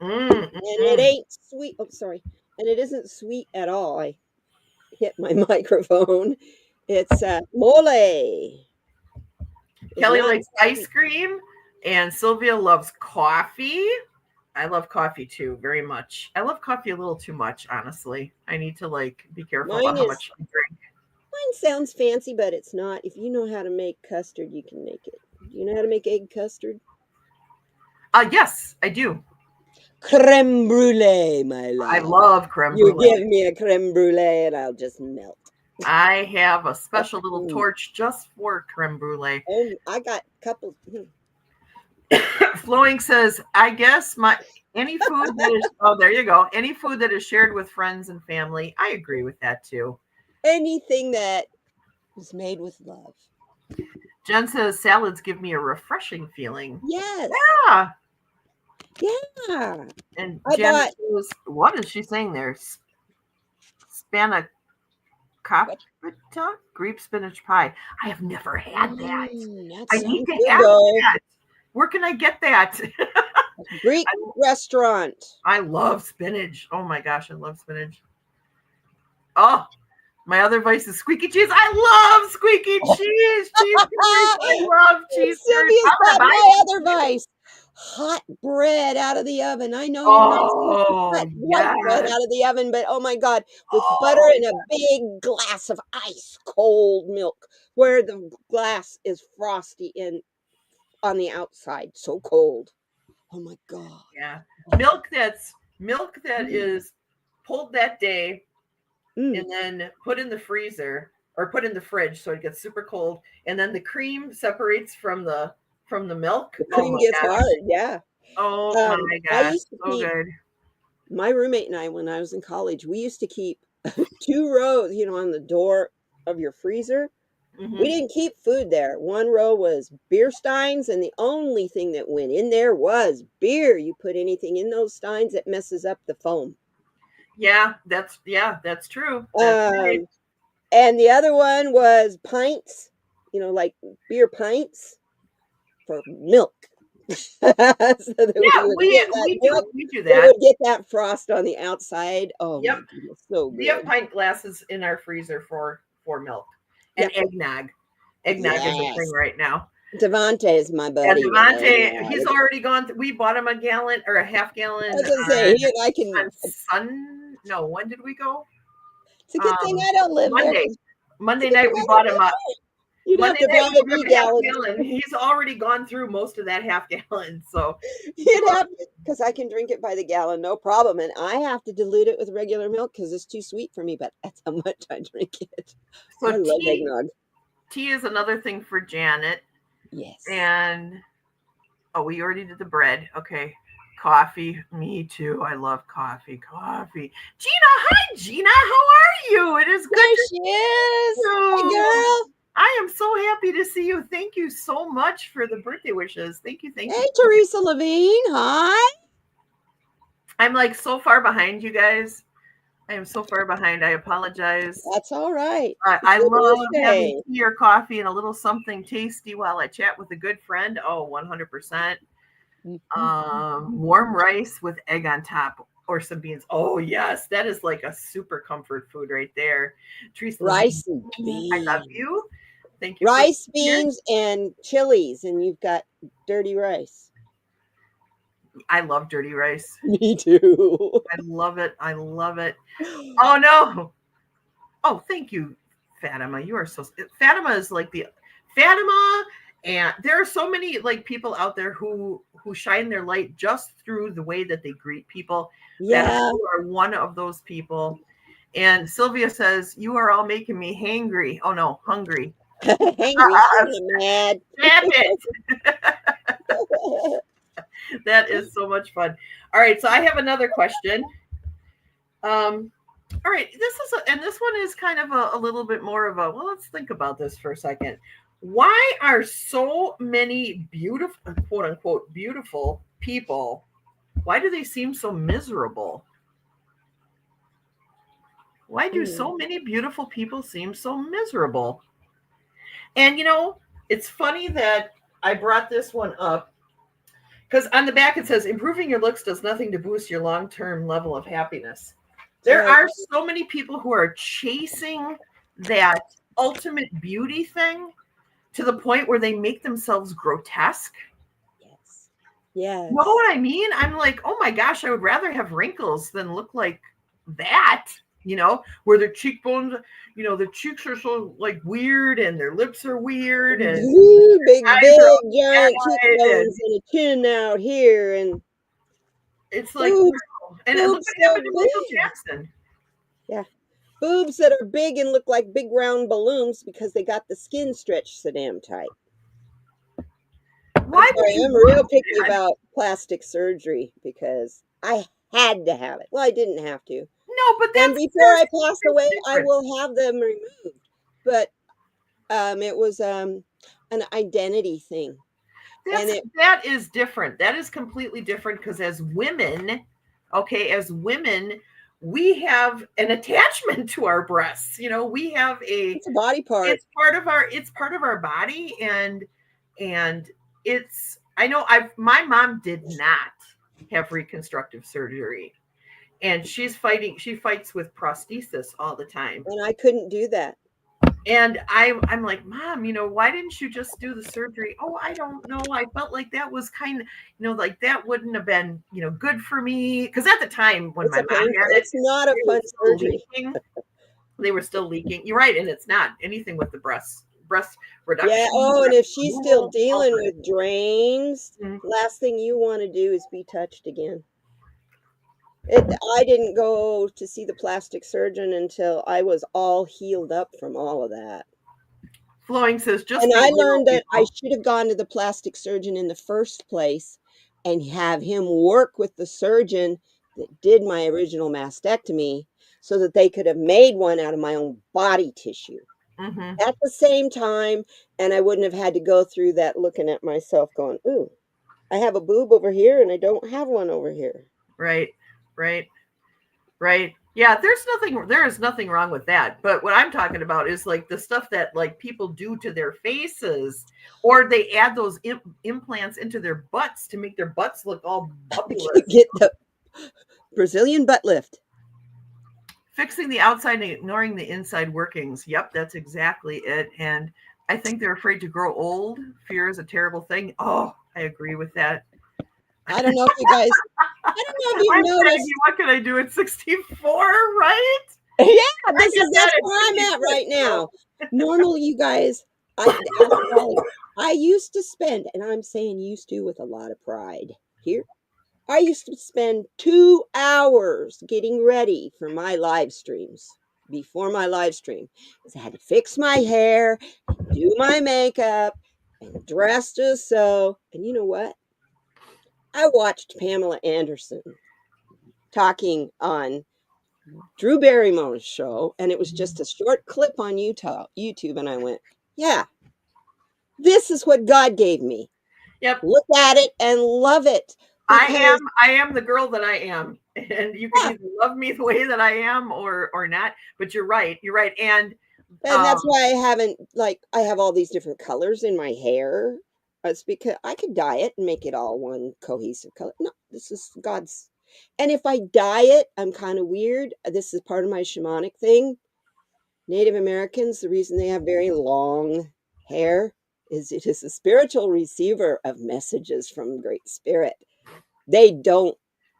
[SPEAKER 2] mm,
[SPEAKER 3] and it
[SPEAKER 2] mm.
[SPEAKER 3] ain't sweet. Oh, sorry, and it isn't sweet at all. I hit my microphone. It's mole. It's
[SPEAKER 2] Kelly
[SPEAKER 3] not
[SPEAKER 2] likes ice cream, and Sylvia loves coffee. I love coffee too, very much. I love coffee a little too much, honestly. I need to be careful about
[SPEAKER 3] mine
[SPEAKER 2] how
[SPEAKER 3] is
[SPEAKER 2] much I drink.
[SPEAKER 3] mine sounds fancy, but it's not. If you know how to make custard, you can make it. Do you know how to make egg custard?
[SPEAKER 2] Yes, I do.
[SPEAKER 3] Creme brulee, my
[SPEAKER 2] I
[SPEAKER 3] love.
[SPEAKER 2] love creme
[SPEAKER 3] You
[SPEAKER 2] brulee.
[SPEAKER 3] give me a creme brulee and I'll just melt.
[SPEAKER 2] I have a special little
[SPEAKER 3] Ooh.
[SPEAKER 2] torch just for creme brulee.
[SPEAKER 3] Oh, I got a couple.
[SPEAKER 2] Flowing says, I guess any food that is there you go. Any food that is shared with friends and family. I agree with that too.
[SPEAKER 3] Anything that is made with love.
[SPEAKER 2] Jen says salads give me a refreshing feeling.
[SPEAKER 3] Yes.
[SPEAKER 2] Yeah.
[SPEAKER 3] Yeah.
[SPEAKER 2] And
[SPEAKER 3] I
[SPEAKER 2] Janet
[SPEAKER 3] bought
[SPEAKER 2] says, what is she saying there? Spanakopita? Grape spinach pie. I have never had that.
[SPEAKER 3] that
[SPEAKER 2] I need
[SPEAKER 3] sounds
[SPEAKER 2] to
[SPEAKER 3] good
[SPEAKER 2] have
[SPEAKER 3] though.
[SPEAKER 2] that. Where can I get that?
[SPEAKER 3] Greek restaurant.
[SPEAKER 2] I love spinach. Oh my gosh, I love spinach. Oh, my other vice is squeaky cheese. I love squeaky cheese. Cheese curds. I love cheese curds.
[SPEAKER 3] Sylvia's
[SPEAKER 2] I'm gonna
[SPEAKER 3] got
[SPEAKER 2] buy
[SPEAKER 3] my
[SPEAKER 2] some.
[SPEAKER 3] other vice. Hot bread out of the oven. I know you're not supposed to
[SPEAKER 2] Oh
[SPEAKER 3] cut white bread
[SPEAKER 2] yes.
[SPEAKER 3] out of the oven, but oh my God, with butter
[SPEAKER 2] Oh
[SPEAKER 3] and a big glass of ice cold milk, where the glass is frosty in on the outside, so cold. Oh my God.
[SPEAKER 2] yeah. Milk that is pulled that day
[SPEAKER 3] Mm.
[SPEAKER 2] and then put in the freezer or put in the fridge so it gets super cold, and then the cream separates from the milk.
[SPEAKER 3] The
[SPEAKER 2] Oh
[SPEAKER 3] cream
[SPEAKER 2] my
[SPEAKER 3] gets
[SPEAKER 2] gosh.
[SPEAKER 3] hard, yeah.
[SPEAKER 2] Oh my
[SPEAKER 3] I
[SPEAKER 2] gosh.
[SPEAKER 3] used to
[SPEAKER 2] So
[SPEAKER 3] keep
[SPEAKER 2] good.
[SPEAKER 3] my roommate and I, when I was in college, we used to keep 2 rows, on the door of your freezer. We
[SPEAKER 2] Hmm.
[SPEAKER 3] didn't keep food there. One row was beer steins, and the only thing that went in there was beer. You put anything in those steins, it messes up the foam.
[SPEAKER 2] Yeah, that's true. That's right.
[SPEAKER 3] Um, and the other one was pints, like beer pints for milk. So that we
[SPEAKER 2] Yeah,
[SPEAKER 3] would
[SPEAKER 2] we
[SPEAKER 3] get that
[SPEAKER 2] we
[SPEAKER 3] milk,
[SPEAKER 2] do we do
[SPEAKER 3] but
[SPEAKER 2] that.
[SPEAKER 3] would get that frost on the outside. Oh
[SPEAKER 2] Yep.
[SPEAKER 3] my goodness, so
[SPEAKER 2] We have
[SPEAKER 3] good.
[SPEAKER 2] pint glasses in our freezer for milk and
[SPEAKER 3] Yep.
[SPEAKER 2] eggnog. Eggnog is a thing
[SPEAKER 3] Yes.
[SPEAKER 2] right now.
[SPEAKER 3] Devontae is my
[SPEAKER 2] And
[SPEAKER 3] buddy with
[SPEAKER 2] Devontae,
[SPEAKER 3] eggnog.
[SPEAKER 2] he's already gone. We bought him a gallon or a half
[SPEAKER 3] I
[SPEAKER 2] gallon
[SPEAKER 3] was gonna say he and I
[SPEAKER 2] on
[SPEAKER 3] can.
[SPEAKER 2] No, when did we go?
[SPEAKER 3] It's a good thing I don't live there.
[SPEAKER 2] Monday.
[SPEAKER 3] 'Cause it's a
[SPEAKER 2] Monday
[SPEAKER 3] good
[SPEAKER 2] night
[SPEAKER 3] thing
[SPEAKER 2] we
[SPEAKER 3] I
[SPEAKER 2] bought
[SPEAKER 3] don't
[SPEAKER 2] him
[SPEAKER 3] live
[SPEAKER 2] a
[SPEAKER 3] there. You'd have
[SPEAKER 2] Monday
[SPEAKER 3] to
[SPEAKER 2] night
[SPEAKER 3] buy
[SPEAKER 2] we bought
[SPEAKER 3] me
[SPEAKER 2] him a half
[SPEAKER 3] gallons.
[SPEAKER 2] gallon. He's already gone through most of that half gallon. So
[SPEAKER 3] You'd have because I can drink it by the gallon, no problem. And I have to dilute it with regular milk because it's too sweet for me. But that's how much I drink it. I
[SPEAKER 2] so
[SPEAKER 3] love eggnog.
[SPEAKER 2] tea is another thing for Janet.
[SPEAKER 3] Yes.
[SPEAKER 2] And we already did the bread. Okay. Coffee. Me too. I love coffee. Coffee. Gina, hi Gina. How are you? It is good
[SPEAKER 3] There
[SPEAKER 2] to
[SPEAKER 3] she is.
[SPEAKER 2] see
[SPEAKER 3] Hey,
[SPEAKER 2] you.
[SPEAKER 3] girl.
[SPEAKER 2] I am so happy to see you. Thank you so much for the birthday wishes. Thank you. Thank
[SPEAKER 3] Hey,
[SPEAKER 2] you.
[SPEAKER 3] Teresa Levine. Hi.
[SPEAKER 2] I'm so far behind, you guys. I am so far behind. I apologize.
[SPEAKER 3] That's all right.
[SPEAKER 2] I
[SPEAKER 3] It's your
[SPEAKER 2] love having
[SPEAKER 3] birthday.
[SPEAKER 2] tea or coffee and a little something tasty while I chat with a good friend. Oh, 100%. Warm rice with egg on top or some beans. Oh, yes. That is like a super comfort food right there. Teresa,
[SPEAKER 3] Rice and
[SPEAKER 2] I love
[SPEAKER 3] beans.
[SPEAKER 2] you. Thank you
[SPEAKER 3] Rice,
[SPEAKER 2] for being here.
[SPEAKER 3] beans, and chilies, and you've got dirty rice.
[SPEAKER 2] I love dirty rice.
[SPEAKER 3] Me too.
[SPEAKER 2] I love it. I love it. Oh, no. Oh, thank you, Fatima. You are so. Fatima is like the Fatima, and there are so many people out there who shine their light just through the way that they greet people.
[SPEAKER 3] Yeah.
[SPEAKER 2] You are one of those people. And Sylvia says you are all making me hangry. Oh no, hungry.
[SPEAKER 3] Hangry, she's mad.
[SPEAKER 2] Stop it. That is so much fun. All right, so I have another question. All right, this one is kind of a little bit more of a, well, let's think about this for a second. Why are so many beautiful, quote unquote, beautiful people, why do they seem so miserable? Why do so many beautiful people seem so miserable? And it's funny that I brought this one up because on the back it says improving your looks does nothing to boost your long-term level of happiness. There are so many people who are chasing that ultimate beauty thing, to the point where they make themselves grotesque.
[SPEAKER 3] Yes. Yes.
[SPEAKER 2] You know what I mean? I'm like, oh my gosh, I would rather have wrinkles than look like that, where their cheekbones, their cheeks are so like weird and their lips are weird and
[SPEAKER 3] Big,
[SPEAKER 2] eyes are all
[SPEAKER 3] giant
[SPEAKER 2] wide and
[SPEAKER 3] cheekbones and a chin out here and
[SPEAKER 2] it's like,
[SPEAKER 3] boobs,
[SPEAKER 2] wow. And look
[SPEAKER 3] boobs
[SPEAKER 2] what
[SPEAKER 3] so
[SPEAKER 2] happened to Michael
[SPEAKER 3] big.
[SPEAKER 2] Jackson.
[SPEAKER 3] Yeah. Boobs that are big and look like big round balloons because they got the skin stretched so damn tight.
[SPEAKER 2] Why
[SPEAKER 3] I'm
[SPEAKER 2] would
[SPEAKER 3] sorry,
[SPEAKER 2] you
[SPEAKER 3] I'm
[SPEAKER 2] want
[SPEAKER 3] real picky
[SPEAKER 2] that?
[SPEAKER 3] about plastic surgery because I had to have it. Well, I didn't have to.
[SPEAKER 2] No, but
[SPEAKER 3] And
[SPEAKER 2] that's
[SPEAKER 3] before I pass
[SPEAKER 2] that's
[SPEAKER 3] away, I
[SPEAKER 2] different.
[SPEAKER 3] will have them removed. But it was an identity thing. And
[SPEAKER 2] That is different. That is completely different because as women, we have an attachment to our breasts. We have
[SPEAKER 3] it's a body part.
[SPEAKER 2] it's part of our body and it's I know my mom did not have reconstructive surgery and she fights with prosthesis all the time.
[SPEAKER 3] And I couldn't do that.
[SPEAKER 2] And I'm like, Mom, why didn't you just do the surgery? Oh, I don't know. I felt like that was kind of, like that wouldn't have been, good for me. Because at the time when
[SPEAKER 3] It's
[SPEAKER 2] my
[SPEAKER 3] a
[SPEAKER 2] mom
[SPEAKER 3] painful.
[SPEAKER 2] had it,
[SPEAKER 3] It's not a
[SPEAKER 2] they
[SPEAKER 3] fun
[SPEAKER 2] were still
[SPEAKER 3] surgery.
[SPEAKER 2] leaking. They were still leaking. You're right, and it's not anything with the breast reduction.
[SPEAKER 3] Yeah. Oh, and if she's still
[SPEAKER 2] removal,
[SPEAKER 3] dealing
[SPEAKER 2] all
[SPEAKER 3] with drains,
[SPEAKER 2] Mhm.
[SPEAKER 3] last thing you want to do is be touched again. I didn't go to see the plastic surgeon until I was all healed up from all of that.
[SPEAKER 2] Flowing says, just
[SPEAKER 3] And
[SPEAKER 2] be
[SPEAKER 3] I
[SPEAKER 2] real,
[SPEAKER 3] learned that I
[SPEAKER 2] people.
[SPEAKER 3] should have gone to the plastic surgeon in the first place and have him work with the surgeon that did my original mastectomy so that they could have made one out of my own body tissue
[SPEAKER 2] Mhm.
[SPEAKER 3] at the same time. And I wouldn't have had to go through that looking at myself going, ooh, I have a boob over here and I don't have one over here.
[SPEAKER 2] Right, right, right. Yeah, there is nothing wrong with that. But what I'm talking about is like the stuff that like people do to their faces, or they add those implants into their butts to make their butts look all bubulous.
[SPEAKER 3] Get the Brazilian butt lift.
[SPEAKER 2] Fixing the outside and ignoring the inside workings. Yep, that's exactly it. And I think they're afraid to grow old. Fear is a terrible thing. Oh, I agree with that.
[SPEAKER 3] I don't know if you guys, I don't know if you've
[SPEAKER 2] I'm
[SPEAKER 3] noticed.
[SPEAKER 2] what can I do at 64, right?
[SPEAKER 3] Yeah,
[SPEAKER 2] I did
[SPEAKER 3] that's
[SPEAKER 2] that at
[SPEAKER 3] where I'm at
[SPEAKER 2] 56,
[SPEAKER 3] right
[SPEAKER 2] so.
[SPEAKER 3] now. Normally, you guys, after all, I used to spend, and I'm saying used to with a lot of pride here. I used to spend 2 hours getting ready for my live streams. Before my live stream, 'cause I had to fix my hair, do my makeup, and dress just so. And you know what? I watched Pamela Anderson talking on Drew Barrymore's show, and it was just a short clip on YouTube, and I went, yeah, this is what God gave me.
[SPEAKER 2] Yep.
[SPEAKER 3] Look at it and love it. Because
[SPEAKER 2] I am the girl that I am. And you can either love me the way that I am or not. But you're right. You're right. And
[SPEAKER 3] that's why I haven't, like, I have all these different colors in my hair. It's because I could dye it and make it all one cohesive color. No, this is God's. And if I dye it, I'm kind of weird. This is part of my shamanic thing. Native Americans, the reason they have very long hair is it is a spiritual receiver of messages from Great Spirit. They don't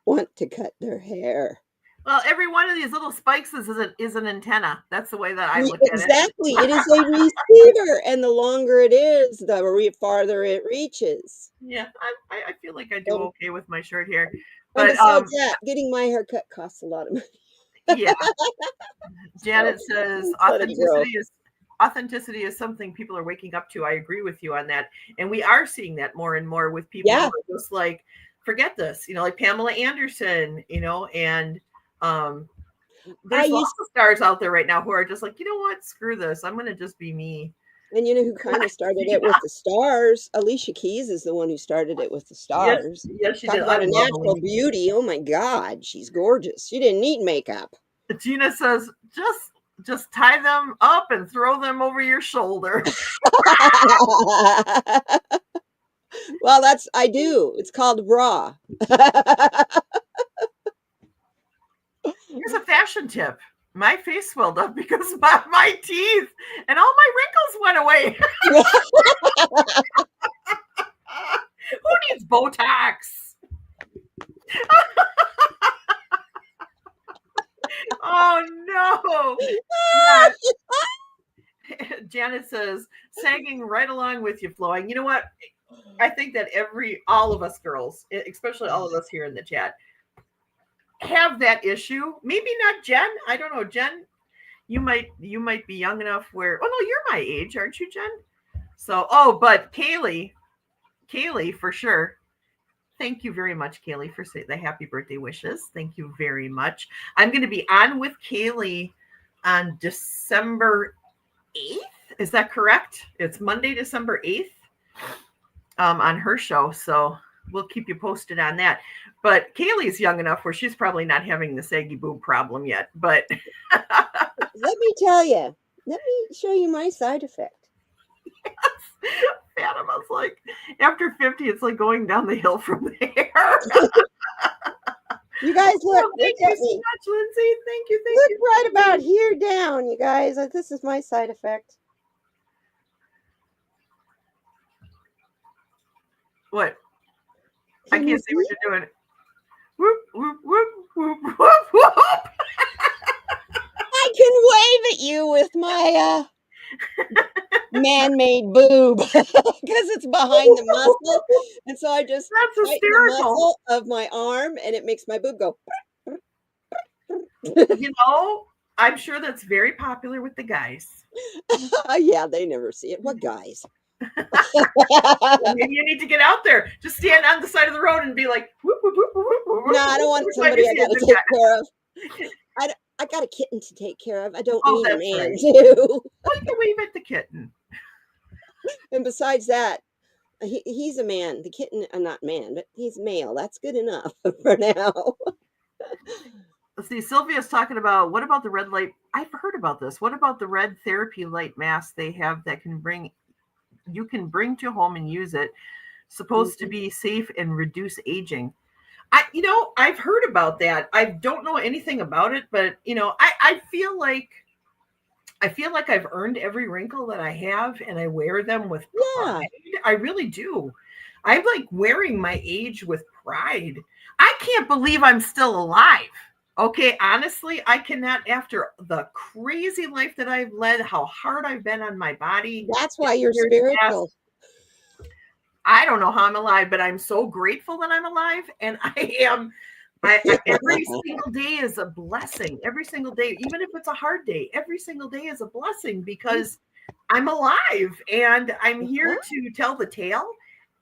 [SPEAKER 3] want to cut their hair.
[SPEAKER 2] well, every one of these little spikes is an antenna. That's the way that I look at it.
[SPEAKER 3] Exactly. It is a receiver, and the longer it is, the farther it reaches.
[SPEAKER 2] Yeah, I feel like I do okay with my short hair.
[SPEAKER 3] And
[SPEAKER 2] But
[SPEAKER 3] besides that, getting my hair cut costs a lot of money.
[SPEAKER 2] yeah. Janet says
[SPEAKER 3] Let it grow.
[SPEAKER 2] authenticity is something people are waking up to. I agree with you on that. And we are seeing that more and more with people who are just like, forget this, like Pamela Anderson, and there's lots of stars out there right now who are just like, you know what, screw this. I'm gonna just be me.
[SPEAKER 3] And you know who kind of started it with the stars? Alicia Keys is the one who started it with the stars.
[SPEAKER 2] Yes, she
[SPEAKER 3] Talk
[SPEAKER 2] did.
[SPEAKER 3] about a natural beauty. Oh my God, she's gorgeous. She didn't need makeup.
[SPEAKER 2] Gina says, just tie them up and throw them over your shoulder.
[SPEAKER 3] Well, I do. It's called bra.
[SPEAKER 2] Here's a fashion tip. My face swelled up because of my teeth and all my wrinkles went away. Who needs Botox? Oh no. Yeah. Janet says, sagging right along with you, Flowing. You know what? I think that all of us girls, especially all of us here in the chat, have that issue. Maybe not Jen. I don't know. Jen, you might be young enough where, oh no, you're my age, aren't you, Jen? So, but Kaylee for sure. Thank you very much, Kaylee, for the happy birthday wishes. Thank you very much. I'm going to be on with Kaylee on December 8th. Is that correct? It's Monday, December 8th on her show. So we'll keep you posted on that. But Kaylee's young enough where she's probably not having the saggy boob problem yet. But
[SPEAKER 3] let me tell you, let me show you my side effect.
[SPEAKER 2] Fatima's like, after 50, it's like going down the hill from there.
[SPEAKER 3] You guys look
[SPEAKER 2] thank you
[SPEAKER 3] at
[SPEAKER 2] so
[SPEAKER 3] me.
[SPEAKER 2] much, Lindsay. Thank you.
[SPEAKER 3] Look right about here down, you guys. This is my side effect.
[SPEAKER 2] What?
[SPEAKER 3] Can
[SPEAKER 2] I can't
[SPEAKER 3] you
[SPEAKER 2] see what you're doing. Whoop, whoop, whoop, whoop, whoop, whoop.
[SPEAKER 3] I can wave at you with my man-made boob because it's behind the muscle, and so I just tighten the muscle of my arm, and it makes my boob go.
[SPEAKER 2] You know, I'm sure that's very popular with the guys.
[SPEAKER 3] Yeah, they never see it. What guys?
[SPEAKER 2] Well, maybe you need to get out there. Just stand on the side of the road and be like, whoop, whoop, whoop, whoop, whoop.
[SPEAKER 3] No, I don't want somebody I got to take care of. I got a kitten to take care of. I don't need a man to.
[SPEAKER 2] Well, you can wave at the kitten.
[SPEAKER 3] And besides that, he's a man. The kitten, not man, but he's male. That's good enough for now.
[SPEAKER 2] Let's see. Sylvia's talking about, what about the red light? I've heard about this. What about the red therapy light mask they have that you can bring to home and use it? Supposed to be safe and reduce aging. I've heard about that. I don't know anything about it, but I feel like I've earned every wrinkle that I have, and I wear them with pride. Yeah. I really do. I'm like wearing my age with pride. I can't believe I'm still alive. Okay, honestly, I cannot, after the crazy life that I've led, how hard I've been on my body.
[SPEAKER 3] That's why you're spiritual.
[SPEAKER 2] I don't know how I'm alive, but I'm so grateful that I'm alive. And I am, every single day is a blessing. Every single day, even if it's a hard day, every single day is a blessing because I'm alive and I'm here to tell the tale.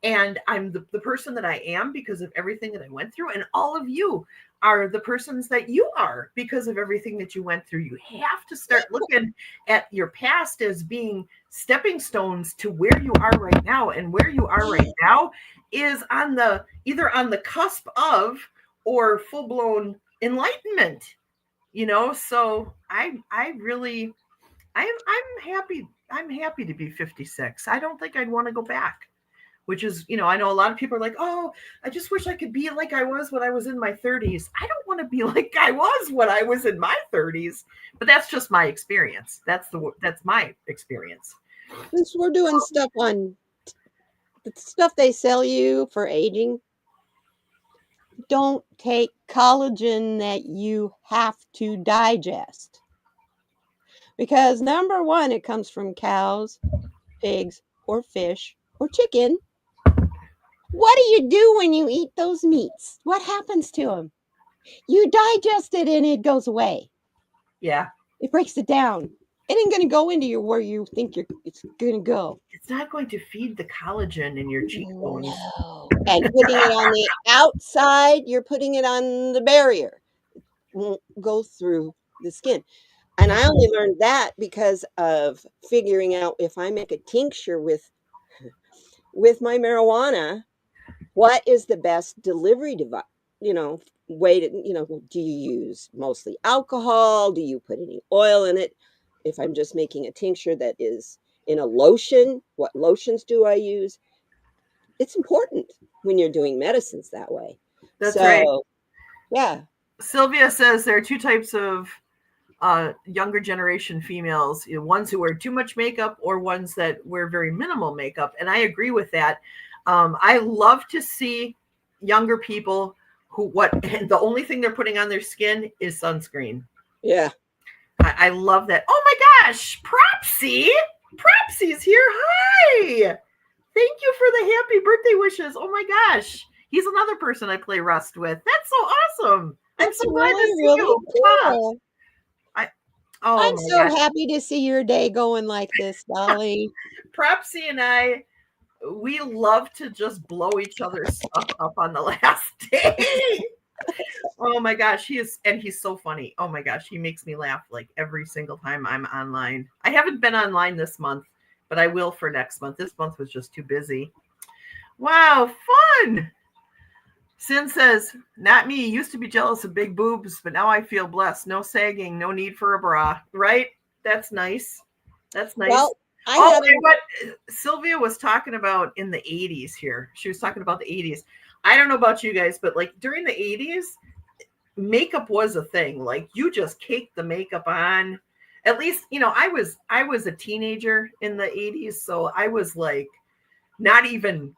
[SPEAKER 2] And I'm the person that I am because of everything that I went through. And all of you are the persons that you are because of everything that you went through. You have to start looking at your past as being stepping stones to where you are right now. And where you are right now is either on the cusp of or full-blown enlightenment, so I'm happy. I'm happy to be 56. I don't think I'd want to go back. Which is, I know a lot of people are like, oh, I just wish I could be like I was when I was in my 30s. I don't want to be like I was when I was in my 30s, but that's just my experience. That's my experience.
[SPEAKER 3] Since we're doing stuff on the stuff they sell you for aging, don't take collagen that you have to digest. Because number one, it comes from cows, pigs, or fish, or chicken. What do you do when you eat those meats? What happens to them? You digest it and it goes away.
[SPEAKER 2] Yeah.
[SPEAKER 3] It breaks it down. It ain't going to go into where you think it's going to go.
[SPEAKER 2] It's not going to feed the collagen in your cheekbones.
[SPEAKER 3] No. And putting it on the outside, you're putting it on the barrier. It won't go through the skin. And I only learned that because of figuring out if I make a tincture with my marijuana, what is the best delivery device, way to, do you use mostly alcohol? Do you put any oil in it? If I'm just making a tincture that is in a lotion, what lotions do I use? It's important when you're doing medicines that way.
[SPEAKER 2] That's right.
[SPEAKER 3] Yeah.
[SPEAKER 2] Sylvia says there are two types of younger generation females, ones who wear too much makeup or ones that wear very minimal makeup. And I agree with that. I love to see younger people who the only thing they're putting on their skin is sunscreen.
[SPEAKER 3] Yeah.
[SPEAKER 2] I love that. Oh my gosh, Propsy's here. Hi. Thank you for the happy birthday wishes. Oh my gosh. He's another person I play Rust with. That's so awesome. I'm
[SPEAKER 3] That's
[SPEAKER 2] so glad to see
[SPEAKER 3] really
[SPEAKER 2] you.
[SPEAKER 3] cool.
[SPEAKER 2] Oh
[SPEAKER 3] I'm
[SPEAKER 2] my
[SPEAKER 3] so
[SPEAKER 2] gosh.
[SPEAKER 3] happy to see your day going like this, Dolly.
[SPEAKER 2] Propsy and I, we love to just blow each other's stuff up on the last day. Oh my gosh, he's so funny. Oh my gosh, he makes me laugh like every single time I'm online. I haven't been online this month, but I will for next month. This month was just too busy. Wow, fun. Sin says, not me. Used to be jealous of big boobs, but now I feel blessed. No sagging, no need for a bra. Right? That's nice. That's nice.
[SPEAKER 3] Well,
[SPEAKER 2] And what Sylvia was talking about in the 80s here. She was talking about the 80s. I don't know about you guys, but like during the 80s, makeup was a thing. Like you just caked the makeup on. At least, I was a teenager in the 80s, so I was like not even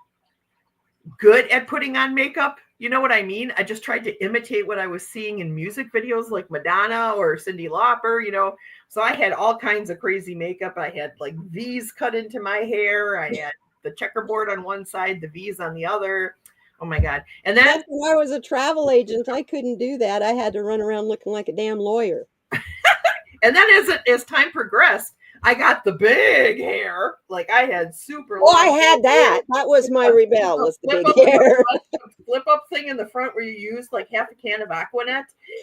[SPEAKER 2] good at putting on makeup. You know what I mean? I just tried to imitate what I was seeing in music videos like Madonna or Cyndi Lauper, So I had all kinds of crazy makeup. I had like V's cut into my hair. I had the checkerboard on one side, the V's on the other. Oh my God. And then
[SPEAKER 3] when I was a travel agent, I couldn't do that. I had to run around looking like a damn lawyer.
[SPEAKER 2] And then as time progressed, I got the big hair. Like I had super.
[SPEAKER 3] Oh, I had that. That was my rebel, was the big hair.
[SPEAKER 2] Flip up thing in the front where you use like half a can of Aquanet.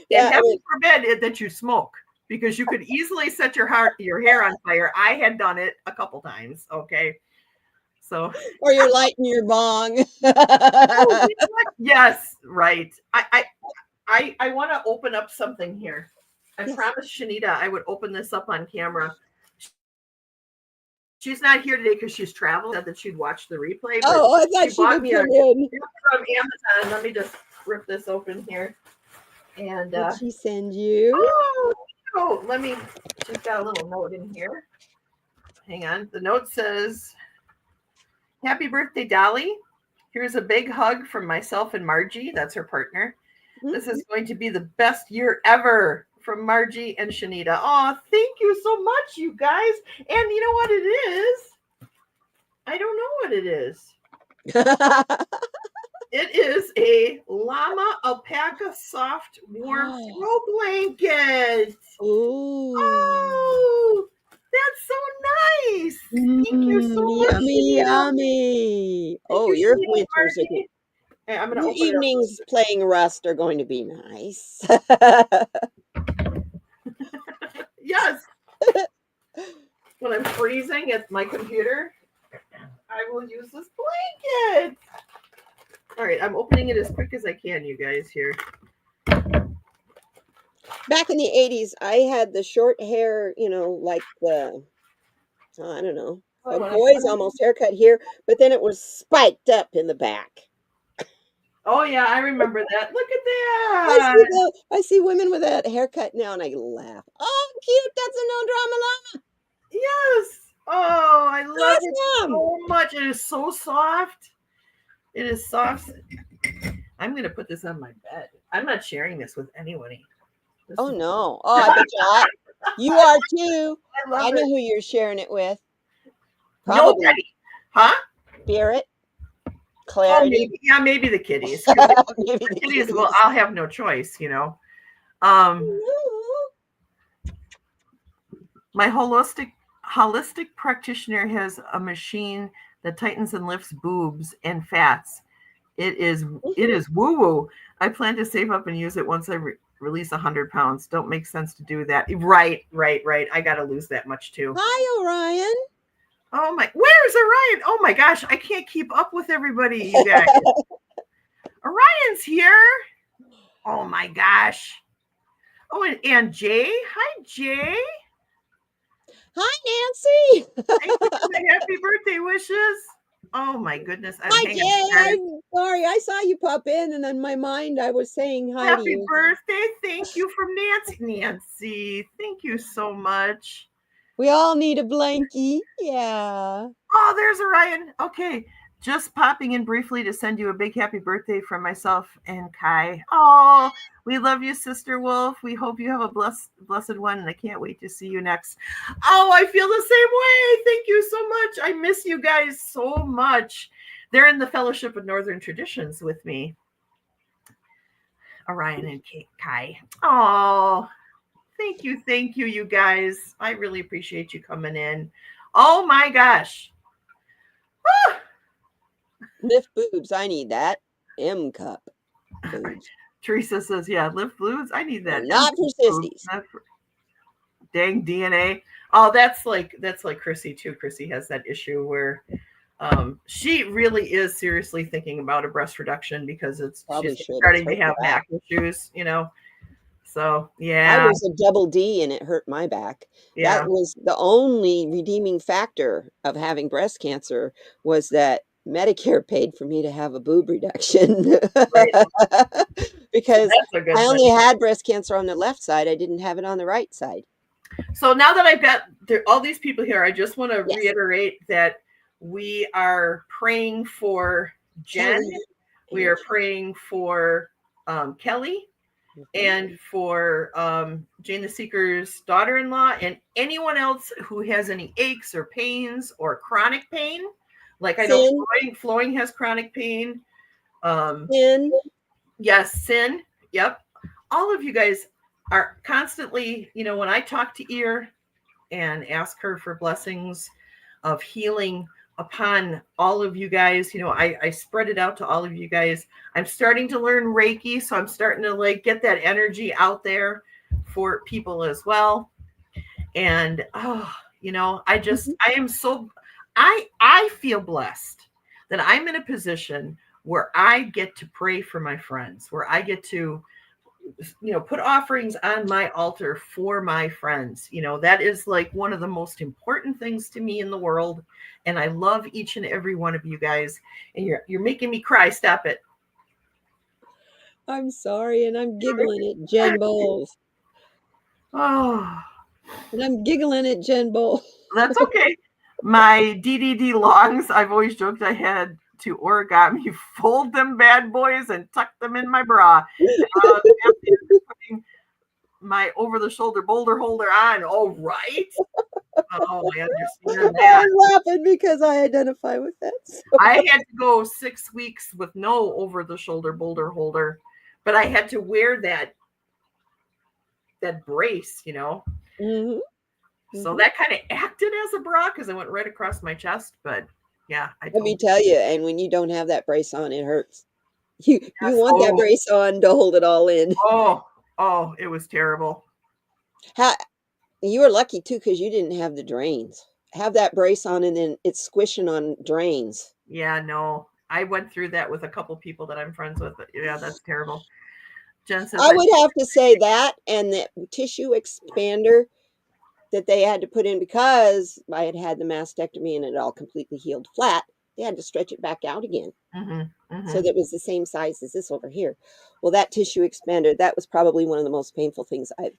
[SPEAKER 3] Yeah,
[SPEAKER 2] and heaven forbid that you smoke, because you could easily set your hair on fire. I had done it a couple times. Okay. So,
[SPEAKER 3] or you're lighting your bong.
[SPEAKER 2] Yes, right. I want to open up something here. I promised Shanita I would open this up on camera. She's not here today because she's traveled. Said that she'd watch the replay. But
[SPEAKER 3] I thought she
[SPEAKER 2] bought
[SPEAKER 3] would
[SPEAKER 2] me
[SPEAKER 3] come in
[SPEAKER 2] from Amazon. Let me just rip this open here. And
[SPEAKER 3] did she send you?
[SPEAKER 2] Oh, let me. She's got a little note in here. Hang on. The note says, "Happy birthday, Dolly. Here's a big hug from myself and Margie. That's her partner. Mm-hmm. This is going to be the best year ever." From Margie and Shanita. Oh, thank you so much, you guys. And you know what it is? I don't know what it is. It is a llama alpaca soft warm throw blanket.
[SPEAKER 3] Ooh.
[SPEAKER 2] Oh, that's so nice. Thank you so much.
[SPEAKER 3] Yummy, yummy. Oh, your winters are good.
[SPEAKER 2] I'm gonna
[SPEAKER 3] your
[SPEAKER 2] open
[SPEAKER 3] evenings playing Rust are going to be nice.
[SPEAKER 2] Yes. When I'm freezing at my computer, I will use this blanket. All right, I'm opening it as quick as I can, you guys, here.
[SPEAKER 3] Back in the 80s, I had the short hair, like the, I don't know, a boy's almost haircut here, but then it was spiked up in the back.
[SPEAKER 2] Oh, yeah, I remember that. Look at that.
[SPEAKER 3] I see women with that haircut now, and I laugh. Oh, cute. That's a no-drama llama.
[SPEAKER 2] Yes. Oh, I love it so much. It is so soft. It is soft. I'm going to put this on my bed. I'm not sharing this with anybody.
[SPEAKER 3] No. Oh, I bet you are too. I know who you're sharing it with. Probably.
[SPEAKER 2] Nobody. Huh?
[SPEAKER 3] Spirit. Clarity.
[SPEAKER 2] Maybe the kitties. Maybe the kitties. Well, I'll have no choice, My holistic practitioner has a machine that tightens and lifts boobs and fats. It is woo-woo. I plan to save up and use it once I release 100 pounds. Don't make sense to do that. Right. I got to lose that much too.
[SPEAKER 3] Hi, Orion.
[SPEAKER 2] Oh my, where's Orion? Oh my gosh, I can't keep up with everybody, you guys. Orion's here. Oh my gosh. Oh, and Jay. Hi, Jay.
[SPEAKER 3] Hi, Nancy.
[SPEAKER 2] Thank you for the happy birthday wishes. Oh my goodness.
[SPEAKER 3] Hi,
[SPEAKER 2] Hang on.
[SPEAKER 3] Jay. I'm sorry. I saw you pop in, and in my mind, I was saying hi to
[SPEAKER 2] Happy
[SPEAKER 3] you.
[SPEAKER 2] birthday. Thank you from Nancy. Nancy, thank you so much.
[SPEAKER 3] We all need a blankie. Yeah.
[SPEAKER 2] Oh, there's Orion. Okay. Just popping in briefly to send you a big happy birthday from myself and Kai. Oh, we love you, Sister Wolf. We hope you have a blessed one, and I can't wait to see you next. Oh, I feel the same way. Thank you so much. I miss you guys so much. They're in the Fellowship of Northern Traditions with me, Orion and Kai. Oh, thank you, you guys. I really appreciate you coming in. Oh my gosh. Ah!
[SPEAKER 3] Lift boobs. I need that. M cup boobs.
[SPEAKER 2] Teresa says, yeah, lift boobs. I need that.
[SPEAKER 3] Not for sissies.
[SPEAKER 2] Dang DNA. Oh, that's like Chrissy too. Chrissy has that issue where she really is seriously thinking about a breast reduction because she's starting to have back issues, So yeah.
[SPEAKER 3] I was a double D and it hurt my back.
[SPEAKER 2] Yeah.
[SPEAKER 3] That was the only redeeming factor of having breast cancer, was that Medicare paid for me to have a boob reduction.
[SPEAKER 2] Right.
[SPEAKER 3] Because
[SPEAKER 2] That's a good
[SPEAKER 3] I
[SPEAKER 2] thing.
[SPEAKER 3] only had breast cancer on the left side. I didn't have it on the right side.
[SPEAKER 2] So now that I've got all these people here, I just want to reiterate that we are praying for Jen.
[SPEAKER 3] Kelly.
[SPEAKER 2] We are praying for Kelly. And for Jane the Seeker's daughter-in-law, and anyone else who has any aches or pains or chronic pain. Like I know Flowing has chronic pain.
[SPEAKER 3] Sin.
[SPEAKER 2] Yes, Sin. Yep. All of you guys are constantly, when I talk to Ear and ask her for blessings of healing upon all of you guys, I spread it out to all of you guys. I'm starting to learn Reiki, so I'm starting to get that energy out there for people as well. And I feel blessed that I'm in a position where I get to pray for my friends, where I get to put offerings on my altar for my friends. That is like one of the most important things to me in the world. And I love each and every one of you guys. And you're making me cry. Stop it.
[SPEAKER 3] I'm sorry, and I'm giggling at Jen Bowles.
[SPEAKER 2] Oh.
[SPEAKER 3] And I'm giggling at Jen Bowles.
[SPEAKER 2] That's okay. My DDD longs, I've always joked I had to origami fold them bad boys and tuck them in my bra. Putting my over-the-shoulder boulder holder on. Oh, right. Oh, I understand that.
[SPEAKER 3] I'm laughing because I identify with that. So.
[SPEAKER 2] I had to go 6 weeks with no over-the-shoulder boulder holder, but I had to wear that brace,
[SPEAKER 3] Mm-hmm.
[SPEAKER 2] So that kind of acted as a bra because it went right across my chest. But yeah,
[SPEAKER 3] Let me tell you, and when you don't have that brace on, it hurts. You want that brace on to hold it all in.
[SPEAKER 2] Oh, it was terrible.
[SPEAKER 3] You were lucky too, because you didn't have the drains. Have that brace on, and then it's squishing on drains.
[SPEAKER 2] Yeah, no, I went through that with a couple people that I'm friends with. But yeah, that's terrible. Jen says
[SPEAKER 3] I would have to say that, and the tissue expander that they had to put in, because I had the mastectomy and it all completely healed flat. They had to stretch it back out again. So that it was the same size as this over here. Well, that tissue expander, that was probably one of the most painful things I've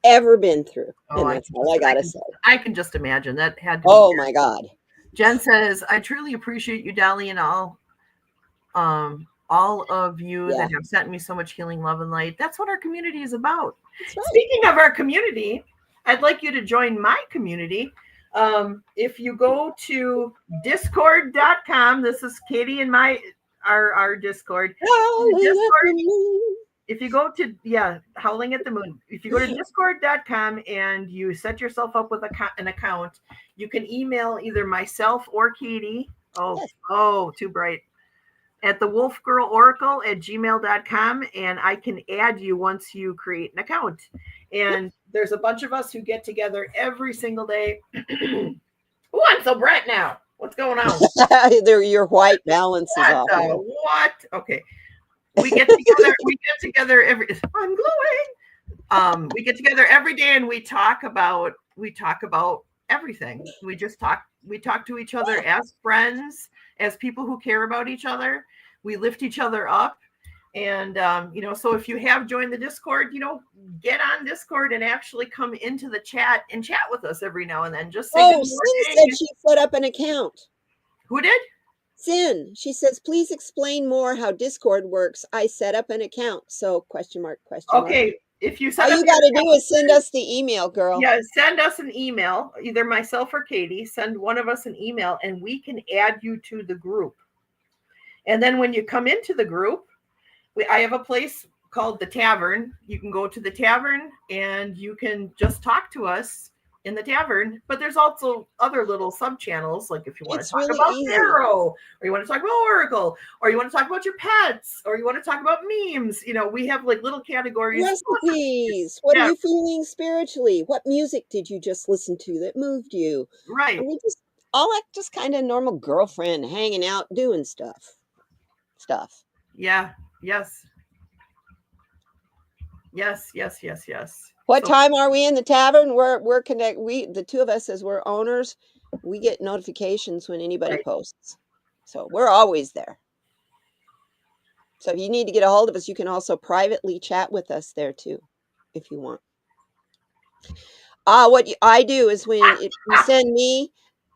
[SPEAKER 3] ever been through. And that's all I gotta say.
[SPEAKER 2] I can just imagine that had to
[SPEAKER 3] be my God.
[SPEAKER 2] Jen says, I truly appreciate you, Dali, and all of you that have sent me so much healing, love, and light. That's what our community is about. Right. Speaking of our community, I'd like you to join my community. If you go to discord.com, this is Katie and our Discord. If you go to, Howling at the Moon. If you go to discord.com and you set yourself up with an account, you can email either myself or Katie. Oh, too bright. At the wolfgirloracle@gmail.com, and I can add you once you create an account. And there's a bunch of us who get together every single day. Oh, I'm so bright now. What's going on?
[SPEAKER 3] Your white balance is off.
[SPEAKER 2] What? Okay. We get together every. I'm glowing. We get together every day and we talk about everything. We talk to each other as friends, as people who care about each other. We lift each other up. And, so if you have joined the Discord, get on Discord and actually come into the chat and chat with us every now and then. Just say good
[SPEAKER 3] Sin
[SPEAKER 2] morning.
[SPEAKER 3] said she set up an account.
[SPEAKER 2] Who did?
[SPEAKER 3] Sin. She says, please explain more how Discord works. I set up an account. So question mark.
[SPEAKER 2] Okay. If you set
[SPEAKER 3] All
[SPEAKER 2] up
[SPEAKER 3] you got to do is send us the email, girl.
[SPEAKER 2] Yeah, send us an email, either myself or Katie. Send one of us an email, and we can add you to the group. And then when you come into the group, I have a place called the Tavern. You can go to the Tavern, and you can just talk to us in the Tavern. But there's also other little sub channels, like if you want to talk
[SPEAKER 3] really
[SPEAKER 2] about
[SPEAKER 3] easy.
[SPEAKER 2] tarot, or you want to talk about Oracle, or you want to talk about your pets, or you want to talk about memes. We have like little categories.
[SPEAKER 3] Recipes. What are you feeling spiritually? What music did you just listen to that moved you?
[SPEAKER 2] Right.
[SPEAKER 3] And we just all that just kind of normal girlfriend hanging out doing stuff.
[SPEAKER 2] Yeah. Yes.
[SPEAKER 3] What time are we in the tavern? We're connect. The two of us, as we're owners, we get notifications when anybody posts. So we're always there. So if you need to get a hold of us, you can also privately chat with us there too, if you want. What I do is when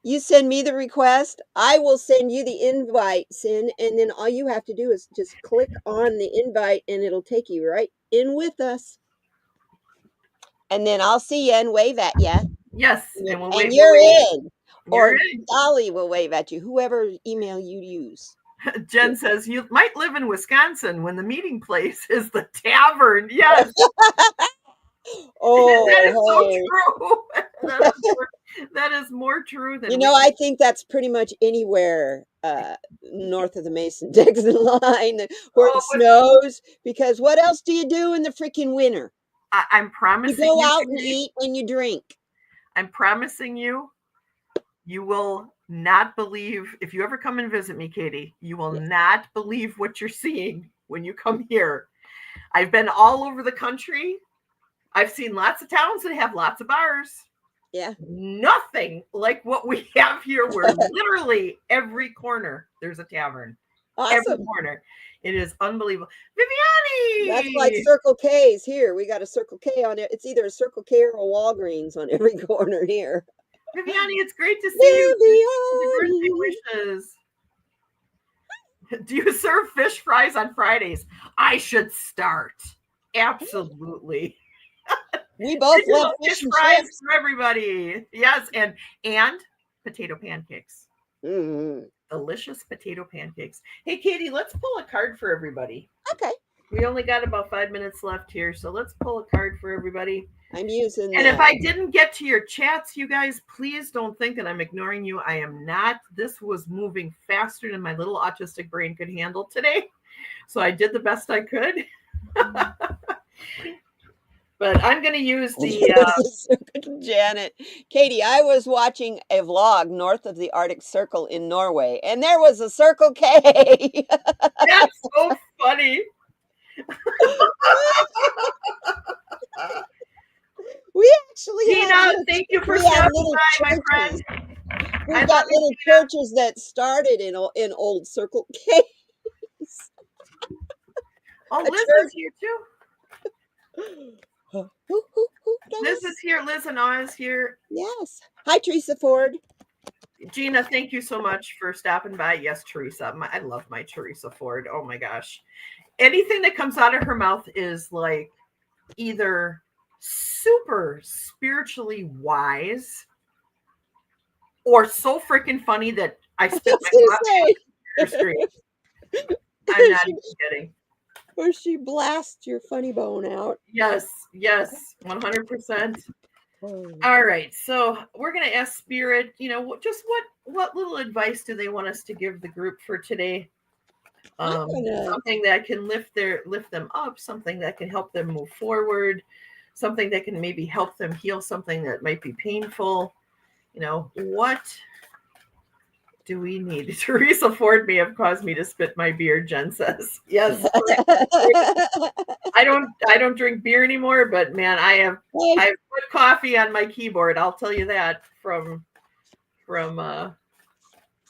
[SPEAKER 3] you send me the request, I will send you the invite, Sin, and then all you have to do is just click on the invite and it'll take you right in with us. And then I'll see you and wave at you.
[SPEAKER 2] Yes,
[SPEAKER 3] and you're in. Or Dolly will wave at you, whoever email you use.
[SPEAKER 2] Jen says, you might live in Wisconsin when the meeting place is the Tavern. Yes.
[SPEAKER 3] Oh,
[SPEAKER 2] that is so true. That is more true than
[SPEAKER 3] I think that's pretty much anywhere north of the Mason-Dixon line where it snows, because what else do you do in the freaking winter?
[SPEAKER 2] I'm promising
[SPEAKER 3] you go out and eat and you drink.
[SPEAKER 2] I'm promising you will not believe, if you ever come and visit me, Katie, you will not believe what you're seeing when you come here. I've been all over the country. I've seen lots of towns that have lots of bars.
[SPEAKER 3] Yeah.
[SPEAKER 2] Nothing like what we have here, where literally every corner there's a tavern.
[SPEAKER 3] Awesome.
[SPEAKER 2] Every corner. It is unbelievable. Viviani!
[SPEAKER 3] That's like Circle K's here. We got a Circle K on it. It's either a Circle K or a Walgreens on every corner here.
[SPEAKER 2] Viviani, it's great to see you. Birthday wishes. Do you serve fish fries on Fridays? I should start. Absolutely.
[SPEAKER 3] We both love fish
[SPEAKER 2] fries for everybody. Yes, and potato pancakes.
[SPEAKER 3] Mm-hmm.
[SPEAKER 2] Delicious potato pancakes. Hey, Katie, let's pull a card for everybody.
[SPEAKER 3] Okay.
[SPEAKER 2] We only got about 5 minutes left here, so let's pull a card for everybody.
[SPEAKER 3] I'm using
[SPEAKER 2] And if I didn't get to your chats, you guys, please don't think that I'm ignoring you. I am not. This was moving faster than my little autistic brain could handle today. So I did the best I could. But I'm going to use the...
[SPEAKER 3] Janet. Katie, I was watching a vlog north of the Arctic Circle in Norway, and there was a Circle K.
[SPEAKER 2] That's so funny.
[SPEAKER 3] We actually
[SPEAKER 2] Tina, thank you for stopping by, my friend.
[SPEAKER 3] We've got little churches that started in old Circle K's.
[SPEAKER 2] Oh, Liz is here too. Liz is here. Liz and I is here.
[SPEAKER 3] Yes. Hi, Teresa Ford.
[SPEAKER 2] Gina, thank you so much for stopping by. Yes, Teresa. I love my Teresa Ford. Oh my gosh. Anything that comes out of her mouth is like either super spiritually wise or so freaking funny that I spit my straight. I'm not even kidding.
[SPEAKER 3] Or she blasts your funny bone out.
[SPEAKER 2] Yes, 100%. All right, so we're going to ask Spirit, just what little advice do they want us to give the group for today? Something that can lift them up, something that can help them move forward, something that can maybe help them heal something that might be painful. What do we need? Teresa Ford may have caused me to spit my beer, Jen says. Yes. I don't drink beer anymore, but man, I have put coffee on my keyboard. I'll tell you that from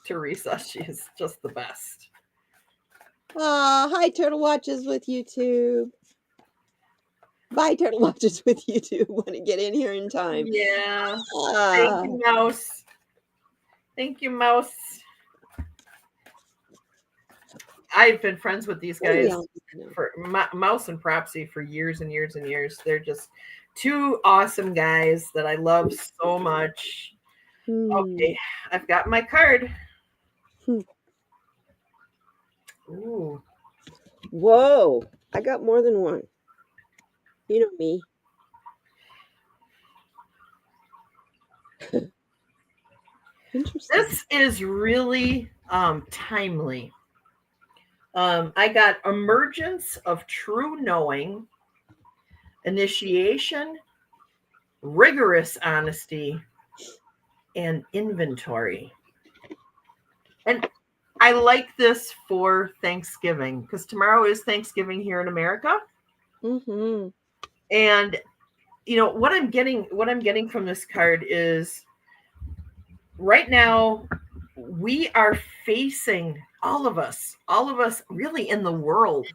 [SPEAKER 2] Teresa. She is just the best.
[SPEAKER 3] Hi, Turtle Watches with YouTube. Bye, Turtle Watches with YouTube. Want to get in here in time.
[SPEAKER 2] Yeah. Thank you, Mouse. Thank you, Mouse. I've been friends with these guys for Mouse and Propsy for years and years and years. They're just two awesome guys that I love so much. Okay, I've got my card. Ooh.
[SPEAKER 3] Whoa, I got more than one. You know me. Interesting.
[SPEAKER 2] This is really timely. I got emergence of true knowing, initiation, rigorous honesty, and inventory. And I like this for Thanksgiving because tomorrow is Thanksgiving here in America.
[SPEAKER 3] Mm-hmm.
[SPEAKER 2] And you know what I'm getting from this card is right now we are facing all of us really in the world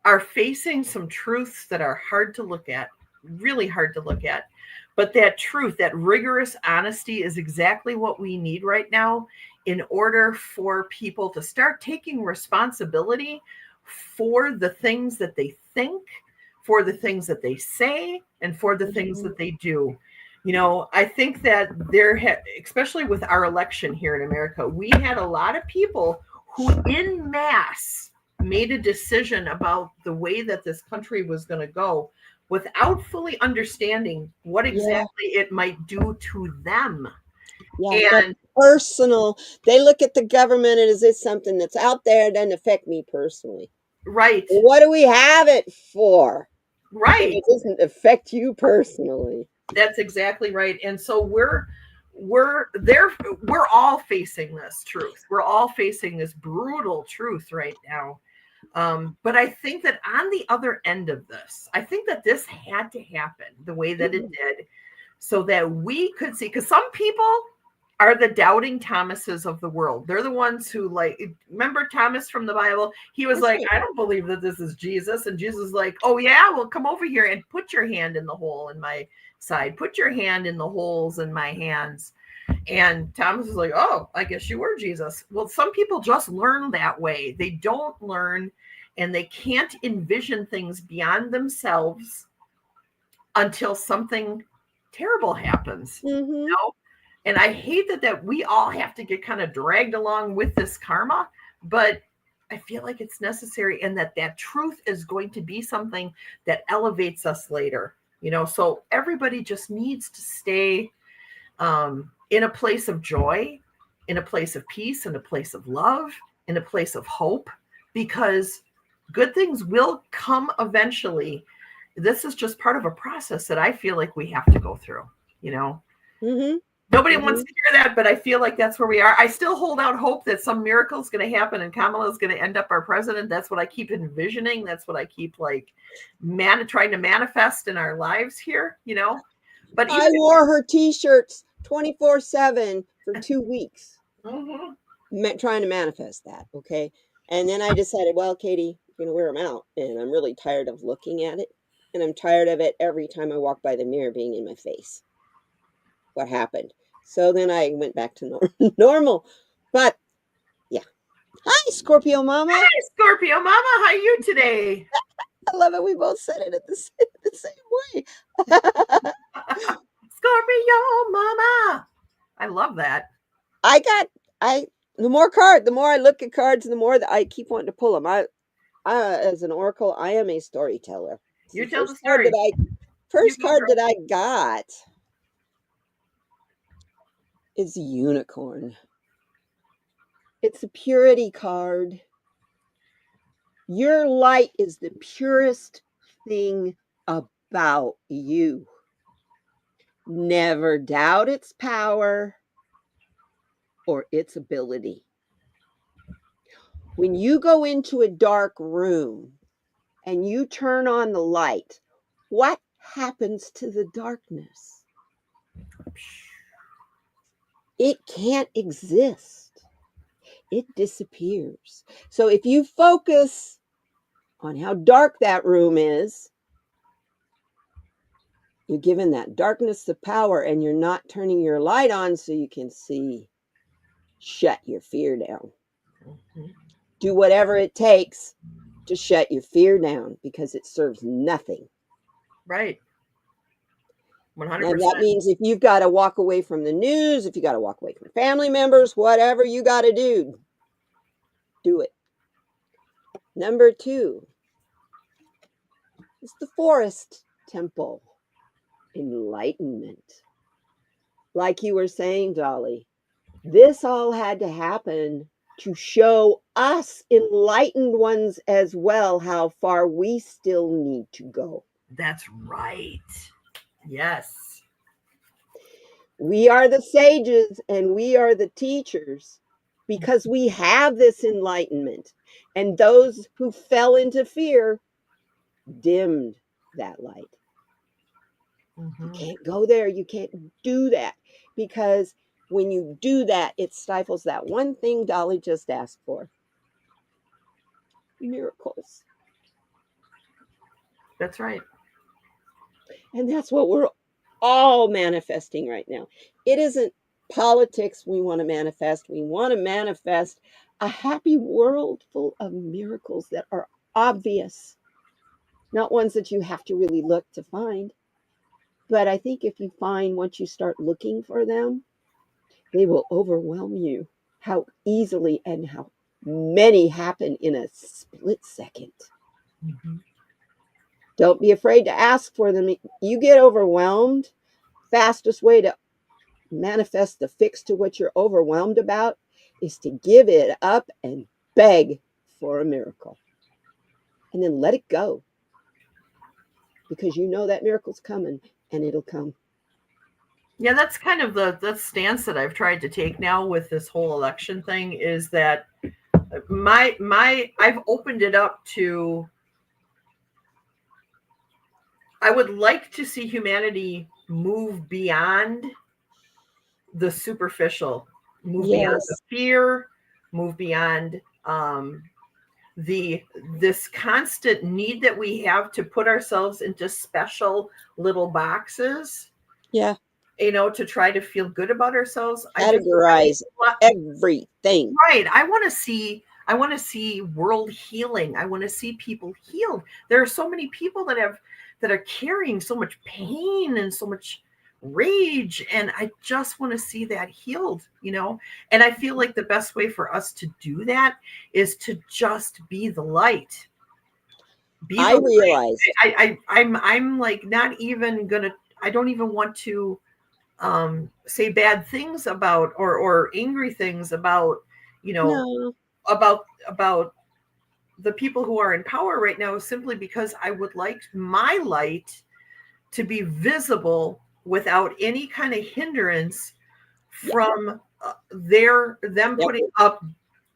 [SPEAKER 2] are facing some truths that are hard to look at, really hard to look at. But that truth, that rigorous honesty is exactly what we need right now in order for people to start taking responsibility for the things that they think, for the things that they say, and for the things that they do. You know, I think that especially with our election here in America, we had a lot of people who in mass made a decision about the way that this country was going to go without fully understanding what exactly it might do to them.
[SPEAKER 3] Yeah, and personal. They look at the government as it's something that's out there, it doesn't affect me personally.
[SPEAKER 2] Right.
[SPEAKER 3] What do we have it for?
[SPEAKER 2] Right.
[SPEAKER 3] It doesn't affect you personally.
[SPEAKER 2] That's exactly right. And so we're all facing this truth. We're all facing this brutal truth right now. But I think that on the other end of this, I think that this had to happen the way that it did so that we could see, because some people are the doubting Thomases of the world. They're the ones who remember Thomas from the Bible? He was like, I don't believe that this is Jesus. And Jesus is like, oh yeah, well, come over here and put your hand in the hole in my side. Put your hand in the holes in my hands. And Thomas is like, oh, I guess you were Jesus. Well, some people just learn that way. They don't learn and they can't envision things beyond themselves until something terrible happens. You know? And I hate that we all have to get kind of dragged along with this karma, but I feel like it's necessary and that truth is going to be something that elevates us later. You know, so everybody just needs to stay in a place of joy, in a place of peace, in a place of love, in a place of hope, because good things will come eventually. This is just part of a process that I feel like we have to go through, you know. Nobody wants to hear that, but I feel like that's where we are. I still hold out hope that some miracle is going to happen and Kamala is going to end up our president. That's what I keep envisioning. That's what I keep trying to manifest in our lives here, you know. But
[SPEAKER 3] I wore her T-shirts 24/7 for 2 weeks, trying to manifest that. Okay, and then I decided, well, Katie, I'm going to wear them out, and I'm really tired of looking at it, and I'm tired of it every time I walk by the mirror being in my face. What happened? So then I went back to normal. But yeah. Hi, Scorpio Mama.
[SPEAKER 2] Hi, Scorpio Mama. How are you today?
[SPEAKER 3] I love it. We both said it the same way.
[SPEAKER 2] Scorpio Mama. I love that.
[SPEAKER 3] The more I look at cards, the more that I keep wanting to pull them. I as an oracle, I am a storyteller.
[SPEAKER 2] You tell the story.
[SPEAKER 3] First card that I got is a unicorn. It's a purity card. Your light is the purest thing about you. Never doubt its power or its ability. When you go into a dark room and you turn on the light, what happens to the darkness? It can't exist. It disappears. So if you focus on how dark that room is, you're giving that darkness the power, and you're not turning your light on so you can see. Shut your fear down.
[SPEAKER 2] Mhm.
[SPEAKER 3] Do whatever it takes to shut your fear down, because it serves nothing.
[SPEAKER 2] Right.
[SPEAKER 3] And that
[SPEAKER 2] 100%.
[SPEAKER 3] means if you've got to walk away from the news, if you got to walk away from family members, whatever you got to do it. Number 2 is the forest temple, enlightenment. Like you were saying, Dolly, this all had to happen to show us enlightened ones as well how far we still need to go.
[SPEAKER 2] That's right. Yes.
[SPEAKER 3] We are the sages and we are the teachers because we have this enlightenment. And those who fell into fear dimmed that light. You
[SPEAKER 2] Mhm.
[SPEAKER 3] can't go there. You can't do that, because when you do that, it stifles that one thing Dolly just asked for: miracles.
[SPEAKER 2] That's right.
[SPEAKER 3] And that's what we're all manifesting right now. It isn't politics we want to manifest. We want to manifest a happy world full of miracles that are obvious, not ones that you have to really look to find. But I think if you find, once you start looking for them, they will overwhelm you. How easily and how many happen in a split second.
[SPEAKER 2] Mhm.
[SPEAKER 3] Don't be afraid to ask for them. You get overwhelmed, fastest way to manifest the fix to what you're overwhelmed about is to give it up and beg for a miracle. And then let it go, because you know that miracle's coming, and it'll come.
[SPEAKER 2] Yeah, that's kind of the stance that I've tried to take now with this whole election thing, is that I've opened it up to, I would like to see humanity move beyond the superficial, move beyond the
[SPEAKER 3] Yes.
[SPEAKER 2] fear, move beyond the this constant need that we have to put ourselves into special little boxes,
[SPEAKER 3] Yeah.
[SPEAKER 2] to try to feel good about ourselves.
[SPEAKER 3] Categorize everything.
[SPEAKER 2] Right. I want to see world healing. I want to see people healed. There are so many people that are carrying so much pain and so much rage, and I just want to see that healed. And I feel like the best way for us to do that is to just be the light. Be
[SPEAKER 3] I
[SPEAKER 2] the
[SPEAKER 3] realized.
[SPEAKER 2] I'm like not even gonna, I don't even want to say bad things about, or angry things about, you know
[SPEAKER 3] No.
[SPEAKER 2] about the people who are in power right now, simply because I would like my light to be visible without any kind of hindrance
[SPEAKER 3] Yeah.
[SPEAKER 2] from them
[SPEAKER 3] Yep.
[SPEAKER 2] putting up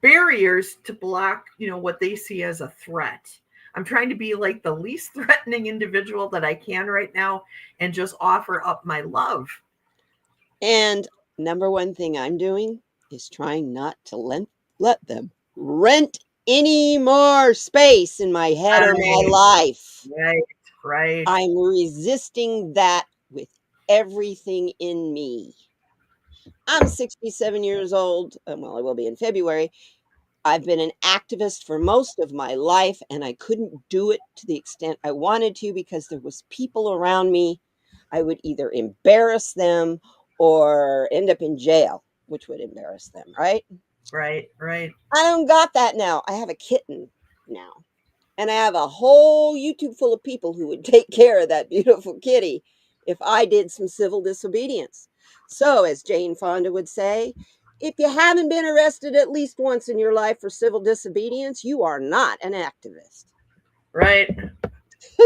[SPEAKER 2] barriers to block what they see as a threat. I'm trying to be like the least threatening individual that I can right now, and just offer up my love.
[SPEAKER 3] And number one thing I'm doing is trying not to let them rent any more space in my head or my
[SPEAKER 2] Right,
[SPEAKER 3] life.
[SPEAKER 2] right, right.
[SPEAKER 3] I'm resisting that with everything in me. I'm 67 years old. Well, I will be in February. I've been an activist for most of my life, and I couldn't do it to the extent I wanted to, because there was people around me. I would either embarrass them or end up in jail, which would embarrass them, right?
[SPEAKER 2] Right, right.
[SPEAKER 3] I don't got that now. I have a kitten now. And I have a whole YouTube full of people who would take care of that beautiful kitty if I did some civil disobedience. So, as Jane Fonda would say, if you haven't been arrested at least once in your life for civil disobedience, you are not an activist.
[SPEAKER 2] Right.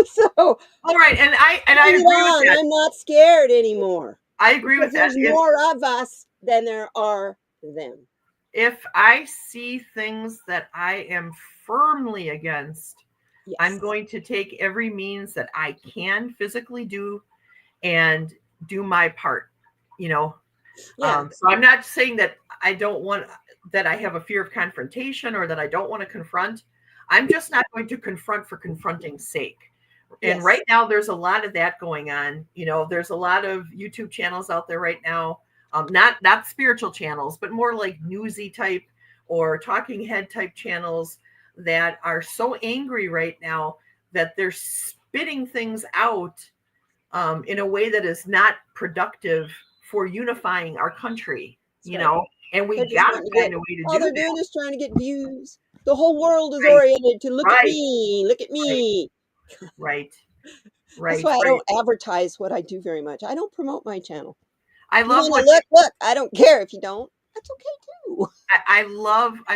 [SPEAKER 3] So,
[SPEAKER 2] All right, and I
[SPEAKER 3] bring it
[SPEAKER 2] agree with
[SPEAKER 3] on.
[SPEAKER 2] that.
[SPEAKER 3] I'm not scared anymore,
[SPEAKER 2] I agree
[SPEAKER 3] because
[SPEAKER 2] with that.
[SPEAKER 3] there's more of us than there are them.
[SPEAKER 2] If I see things that I am firmly against,
[SPEAKER 3] Yes.
[SPEAKER 2] I'm going to take every means that I can physically do and do my part, you know.
[SPEAKER 3] Yeah.
[SPEAKER 2] So I'm not saying that I don't want, that I have a fear of confrontation or that I don't want to confront. I'm just not going to confront for confronting's sake. And
[SPEAKER 3] Yes.
[SPEAKER 2] right now, there's a lot of that going on. You know, there's a lot of YouTube channels out there right now, not spiritual channels, but more like newsy type or talking head type channels that are so angry right now that they're spitting things out in a way that is not productive for unifying our country.
[SPEAKER 3] That's
[SPEAKER 2] You
[SPEAKER 3] right.
[SPEAKER 2] know, and we
[SPEAKER 3] They're just
[SPEAKER 2] got to
[SPEAKER 3] wanting to
[SPEAKER 2] find
[SPEAKER 3] get,
[SPEAKER 2] a way to
[SPEAKER 3] all
[SPEAKER 2] do
[SPEAKER 3] they're
[SPEAKER 2] that.
[SPEAKER 3] doing is trying to get views. The whole world is
[SPEAKER 2] Right,
[SPEAKER 3] oriented to look at
[SPEAKER 2] right,
[SPEAKER 3] me, look at me.
[SPEAKER 2] right,
[SPEAKER 3] That's
[SPEAKER 2] right,
[SPEAKER 3] why I
[SPEAKER 2] right.
[SPEAKER 3] don't advertise what I do very much. I don't promote my channel.
[SPEAKER 2] I
[SPEAKER 3] If you
[SPEAKER 2] love
[SPEAKER 3] want
[SPEAKER 2] what
[SPEAKER 3] to look, I don't care if you don't. That's okay too.
[SPEAKER 2] I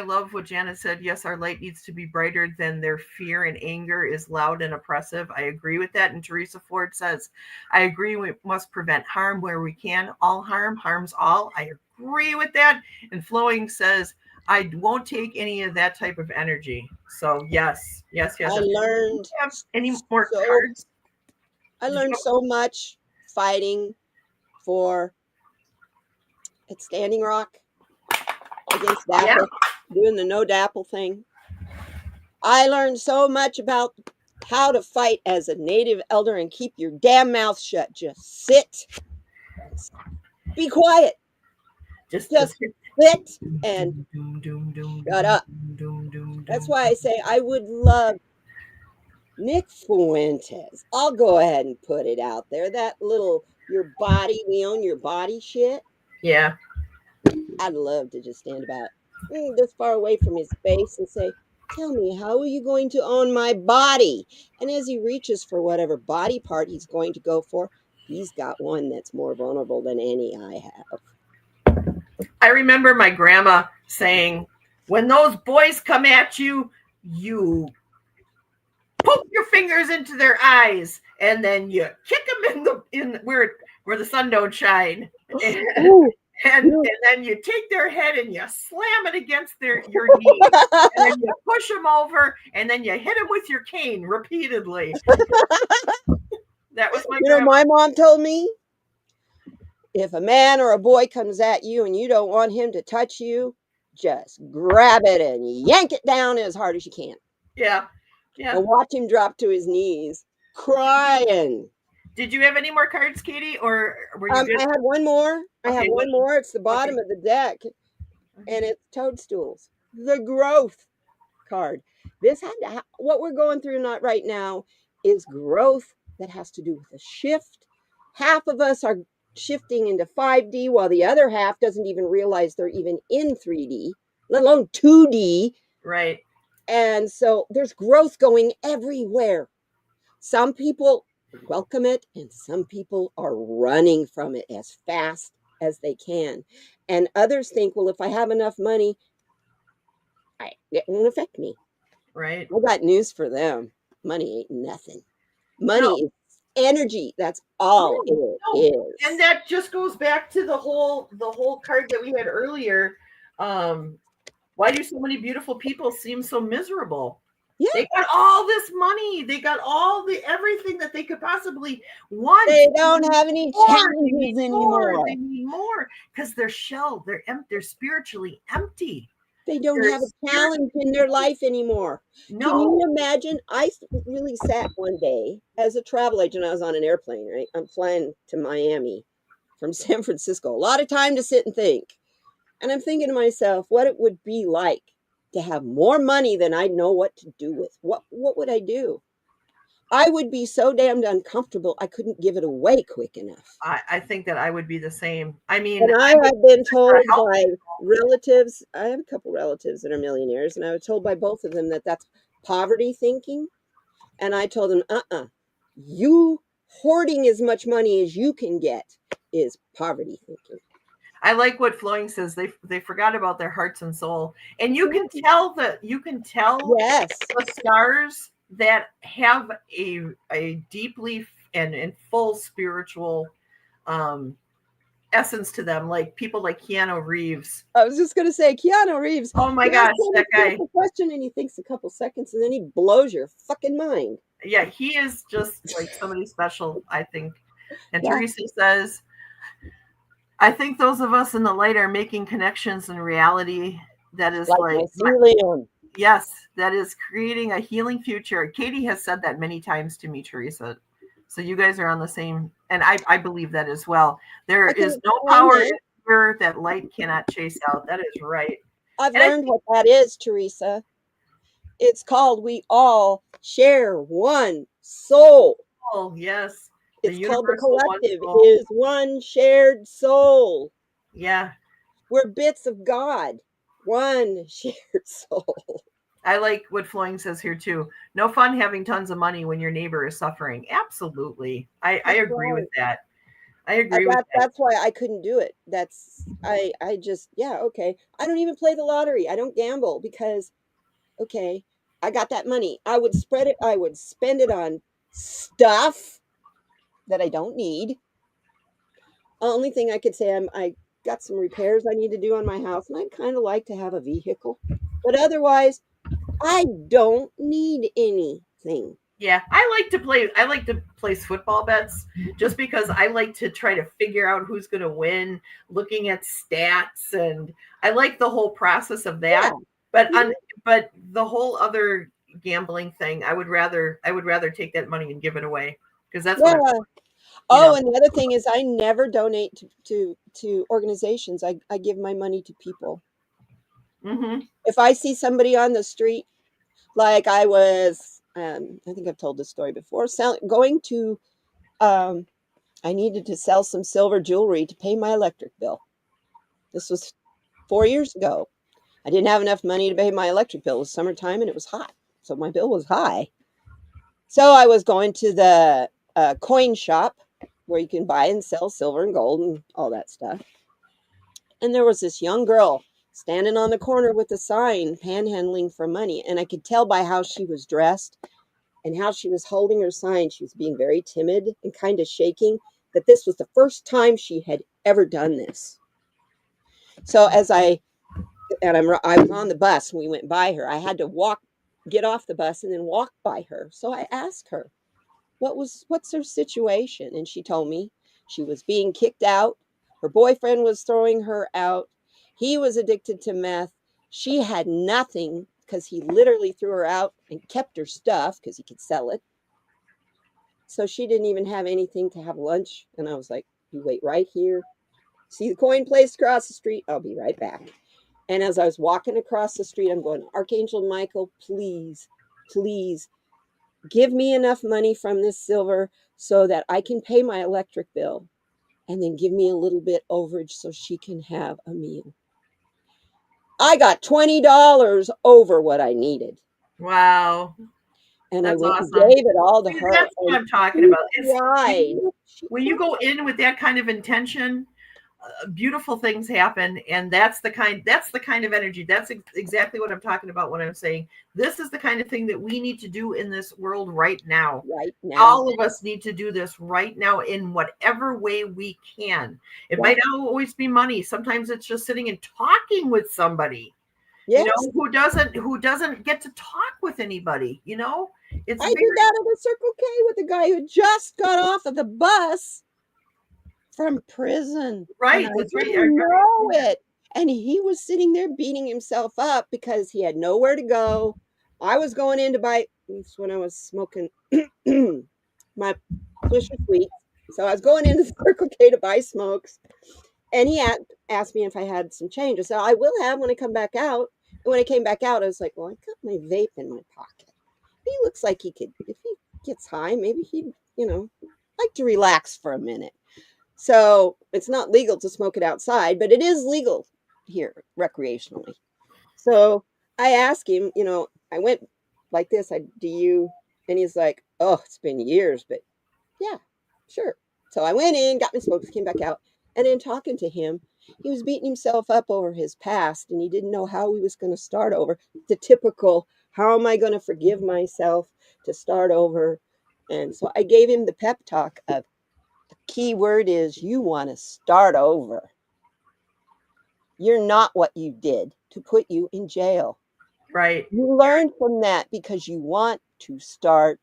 [SPEAKER 2] love what Janet said. Yes, our light needs to be brighter than their fear and anger is loud and oppressive. I agree with that. And Teresa Ford says, I agree we must prevent harm where we can. All harm harms all. I agree with that. And Flowing says, I won't take any of that type of energy. So yes, yes, yes.
[SPEAKER 3] I
[SPEAKER 2] Yes. Do you
[SPEAKER 3] learned
[SPEAKER 2] have any more
[SPEAKER 3] so
[SPEAKER 2] cards?
[SPEAKER 3] I
[SPEAKER 2] Did you
[SPEAKER 3] learned
[SPEAKER 2] have,
[SPEAKER 3] so much fighting for at Standing Rock against
[SPEAKER 2] yeah,
[SPEAKER 3] Dapple, doing the no Dapple thing. I learned so much about how to fight as a native elder and keep your damn mouth shut. Just sit, be quiet,
[SPEAKER 2] just
[SPEAKER 3] just
[SPEAKER 2] hit
[SPEAKER 3] sit
[SPEAKER 2] doom,
[SPEAKER 3] and
[SPEAKER 2] doom, doom, doom, doom,
[SPEAKER 3] shut up.
[SPEAKER 2] doom, doom,
[SPEAKER 3] That's
[SPEAKER 2] doom.
[SPEAKER 3] why I say I would love Nick Fuentes. I'll go ahead and put it out there. That little your body, we own your body shit.
[SPEAKER 2] Yeah.
[SPEAKER 3] I'd love to just stand about this far away from his face and say, tell me, how are you going to own my body? And as he reaches for whatever body part he's going to go for, he's got one that's more vulnerable than any I have.
[SPEAKER 2] I remember my grandma saying, when those boys come at you, you poke your fingers into their eyes and then you kick them in where the sun don't shine. And,
[SPEAKER 3] Ooh,
[SPEAKER 2] and then you take their head and you slam it against your knee. And then you push them over and then you hit them with your cane repeatedly. That was my grandma.
[SPEAKER 3] my mom told me if a man or a boy comes at you and you don't want him to touch you, just grab it and yank it down as hard as you can.
[SPEAKER 2] Yeah. Yeah.
[SPEAKER 3] And watch him drop to his knees, crying.
[SPEAKER 2] Did you have any more cards, Katie, or were you good?
[SPEAKER 3] I have one more.
[SPEAKER 2] Okay,
[SPEAKER 3] It's the bottom of the deck, and it's toadstools. The growth card. This had to what we're going through not right now is growth that has to do with a shift. Half of us are shifting into 5D while the other half doesn't even realize they're even in 3D, let alone 2D.
[SPEAKER 2] Right.
[SPEAKER 3] And so there's growth going everywhere. Some people welcome it, and some people are running from it as fast as they can. And others think, well, if I have enough money, it won't affect me.
[SPEAKER 2] Right.
[SPEAKER 3] I got news for them. Money ain't nothing. Money
[SPEAKER 2] No.
[SPEAKER 3] is energy. That's all it is.
[SPEAKER 2] And that just goes back to the whole card that we had earlier. Why do so many beautiful people seem so miserable?
[SPEAKER 3] Yeah.
[SPEAKER 2] They got all this money. They got all the everything that they could possibly want.
[SPEAKER 3] They don't have any challenges anymore.
[SPEAKER 2] They need more because their shell, they're spiritually empty.
[SPEAKER 3] They don't
[SPEAKER 2] They're
[SPEAKER 3] have a challenge in their life anymore.
[SPEAKER 2] No.
[SPEAKER 3] Can you imagine? I really sat one day as a travel agent. I was on an airplane, right? I'm flying to Miami from San Francisco. A lot of time to sit and think. And I'm thinking to myself what it would be like to have more money than I know what to do with. What would I do? I would be so damned uncomfortable I couldn't give it away quick enough.
[SPEAKER 2] I think that I would be the same. I mean,
[SPEAKER 3] And I have been told by relatives, I have a couple relatives that are millionaires, and I was told by both of them that that's poverty thinking. And I told them, you hoarding as much money as you can get is poverty thinking.
[SPEAKER 2] I like what Flowing says. They forgot about their hearts and soul, and you can tell
[SPEAKER 3] Yes.
[SPEAKER 2] the stars that have a deeply and full spiritual essence to them, like people like Keanu Reeves.
[SPEAKER 3] I was just going to say, Keanu Reeves.
[SPEAKER 2] Oh my
[SPEAKER 3] You ask
[SPEAKER 2] gosh,
[SPEAKER 3] him
[SPEAKER 2] that
[SPEAKER 3] a
[SPEAKER 2] guy.
[SPEAKER 3] simple question and he thinks a couple seconds and then he blows your fucking mind.
[SPEAKER 2] Yeah, he is just like somebody special, I think. And
[SPEAKER 3] Yeah.
[SPEAKER 2] Teresa says, I think those of us in the light are making connections in reality that is like
[SPEAKER 3] mycelium.
[SPEAKER 2] yes, that is creating a healing future. Katie has said that many times to me, Teresa. So you guys are on the same, and I believe that as well. There
[SPEAKER 3] I can
[SPEAKER 2] is no
[SPEAKER 3] explain
[SPEAKER 2] power
[SPEAKER 3] that.
[SPEAKER 2] in here that light cannot chase out. That is right.
[SPEAKER 3] I've
[SPEAKER 2] And I
[SPEAKER 3] learned what that is, Teresa. It's called we all share one soul.
[SPEAKER 2] oh yes, the
[SPEAKER 3] It's called the
[SPEAKER 2] universal one
[SPEAKER 3] collective
[SPEAKER 2] soul.
[SPEAKER 3] is one shared soul.
[SPEAKER 2] Yeah,
[SPEAKER 3] We're bits of God. One shared soul.
[SPEAKER 2] I like what Flowing says here too. No fun having tons of money when your neighbor is suffering. Absolutely, I
[SPEAKER 3] That's
[SPEAKER 2] agree with
[SPEAKER 3] right.
[SPEAKER 2] that. I agree with that.
[SPEAKER 3] That's why I couldn't do it. I just yeah, okay. I don't even play the lottery. I don't gamble because okay, I got that money. I would spread it, I would spend it on stuff that I don't need. Only thing I could say I got some repairs I need to do on my house and I'd kind of like to have a vehicle. But otherwise, I don't need anything.
[SPEAKER 2] Yeah, I like to place football bets just because I like to try to figure out who's going to win, looking at stats, and I like the whole process of
[SPEAKER 3] Yeah.
[SPEAKER 2] that. But
[SPEAKER 3] Mhm.
[SPEAKER 2] but the whole other gambling thing, I would rather take that money and give it away because that's what I'm,
[SPEAKER 3] Yeah.
[SPEAKER 2] you
[SPEAKER 3] Oh,
[SPEAKER 2] know.
[SPEAKER 3] and the other thing is I never donate to organizations. I give my money to people.
[SPEAKER 2] Hmm.
[SPEAKER 3] If I see somebody on the street, like I was, I think I've told this story before, going to, um, I needed to sell some silver jewelry to pay my electric bill. This was 4 years ago. I didn't have enough money to pay my electric bill. It was summertime and it was hot. So my bill was high. So I was going to the coin shop where you can buy and sell silver and gold and all that stuff. And there was this young girl standing on the corner with a sign panhandling for money. And I could tell by how she was dressed and how she was holding her sign. She was being very timid and kind of shaking, that this was the first time she had ever done this. So as I was on the bus and we went by her, I had to get off the bus and then walk by her. So I asked her, what's her situation? And she told me she was being kicked out. Her boyfriend was throwing her out. He was addicted to meth. She had nothing because he literally threw her out and kept her stuff because he could sell it. So she didn't even have anything to have lunch. And I was like, you wait right here. See the coin place across the street? I'll be right back. And as I was walking across the street, I'm going, Archangel Michael, please, please give me enough money from this silver so that I can pay my electric bill and then give me a little bit overage so she can have a meal. I got $20 over what I needed.
[SPEAKER 2] Wow,
[SPEAKER 3] And I
[SPEAKER 2] that's
[SPEAKER 3] went and
[SPEAKER 2] awesome.
[SPEAKER 3] gave it all to
[SPEAKER 2] See,
[SPEAKER 3] her.
[SPEAKER 2] that's what
[SPEAKER 3] And
[SPEAKER 2] I'm talking
[SPEAKER 3] she
[SPEAKER 2] about. It's
[SPEAKER 3] cried. She
[SPEAKER 2] when you
[SPEAKER 3] cried.
[SPEAKER 2] go in with that kind of intention, beautiful things happen, and that's the kind of energy. That's exactly what I'm talking about when I'm saying this is the kind of thing that we need to do in this world right now.
[SPEAKER 3] Right now.
[SPEAKER 2] All of us need to do this right now in whatever way we can. It
[SPEAKER 3] Yeah.
[SPEAKER 2] might not always be money. Sometimes it's just sitting and talking with somebody,
[SPEAKER 3] Yes.
[SPEAKER 2] who doesn't get to talk with anybody. It's
[SPEAKER 3] I
[SPEAKER 2] very
[SPEAKER 3] did that at a Circle K with a guy who just got off of the bus from prison. And
[SPEAKER 2] right.
[SPEAKER 3] I
[SPEAKER 2] That's right. I
[SPEAKER 3] didn't
[SPEAKER 2] remember you
[SPEAKER 3] know
[SPEAKER 2] saying that.
[SPEAKER 3] it. And he was sitting there beating himself up because he had nowhere to go. I was going in to buy, this when I was smoking my Swisher Sweets. So I was going into Circle K to buy smokes. And he asked me if I had some change. I said, I will have when I come back out. And when I came back out, I was like, well, I got my vape in my pocket. He looks like he could, if he gets high, maybe he'd, like to relax for a minute. So it's not legal to smoke it outside, but it is legal here recreationally. So I asked him, I went like this, do you, and he's like, oh, it's been years, but yeah, sure. So I went in, got my smokes, came back out. And in talking to him, he was beating himself up over his past and he didn't know how he was going to start over. The typical, how am I going to forgive myself to start over? And so I gave him the pep talk of key word is you want to start over. You're not what you did to put you in jail.
[SPEAKER 2] Right.
[SPEAKER 3] You learned from that because you want to start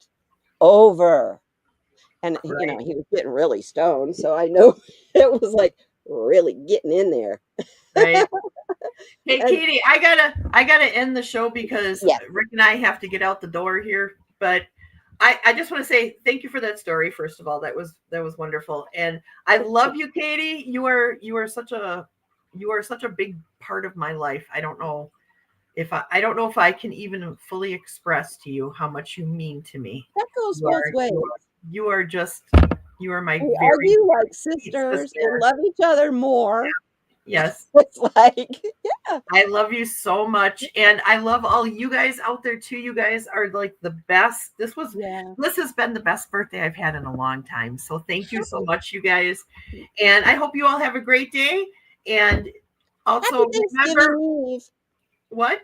[SPEAKER 3] over. And, you know,
[SPEAKER 2] Right.
[SPEAKER 3] he was getting really stoned, so I know it was like really getting in there.
[SPEAKER 2] Right. Hey,
[SPEAKER 3] And
[SPEAKER 2] Katie, I gotta end the show because
[SPEAKER 3] yeah,
[SPEAKER 2] Rick and I have to get out the door here. But I just want to say thank you for that story. First of all, that was wonderful, and I love you, Katie. You are such a big part of my life. I don't know if I can even fully express to you how much you mean to me.
[SPEAKER 3] that goes
[SPEAKER 2] You
[SPEAKER 3] both
[SPEAKER 2] are
[SPEAKER 3] ways.
[SPEAKER 2] you are just you are my
[SPEAKER 3] We
[SPEAKER 2] very
[SPEAKER 3] argue like
[SPEAKER 2] sweet
[SPEAKER 3] sisters and
[SPEAKER 2] sister.
[SPEAKER 3] love each other more.
[SPEAKER 2] Yes.
[SPEAKER 3] It's like, yeah.
[SPEAKER 2] I love you so much. And I love all you guys out there too. You guys are like the best.
[SPEAKER 3] Yeah.
[SPEAKER 2] This has been the best birthday I've had in a long time. So thank you so much, you guys. And I hope you all have a great day. And
[SPEAKER 3] Happy
[SPEAKER 2] also remember
[SPEAKER 3] Thanksgiving Eve.
[SPEAKER 2] what?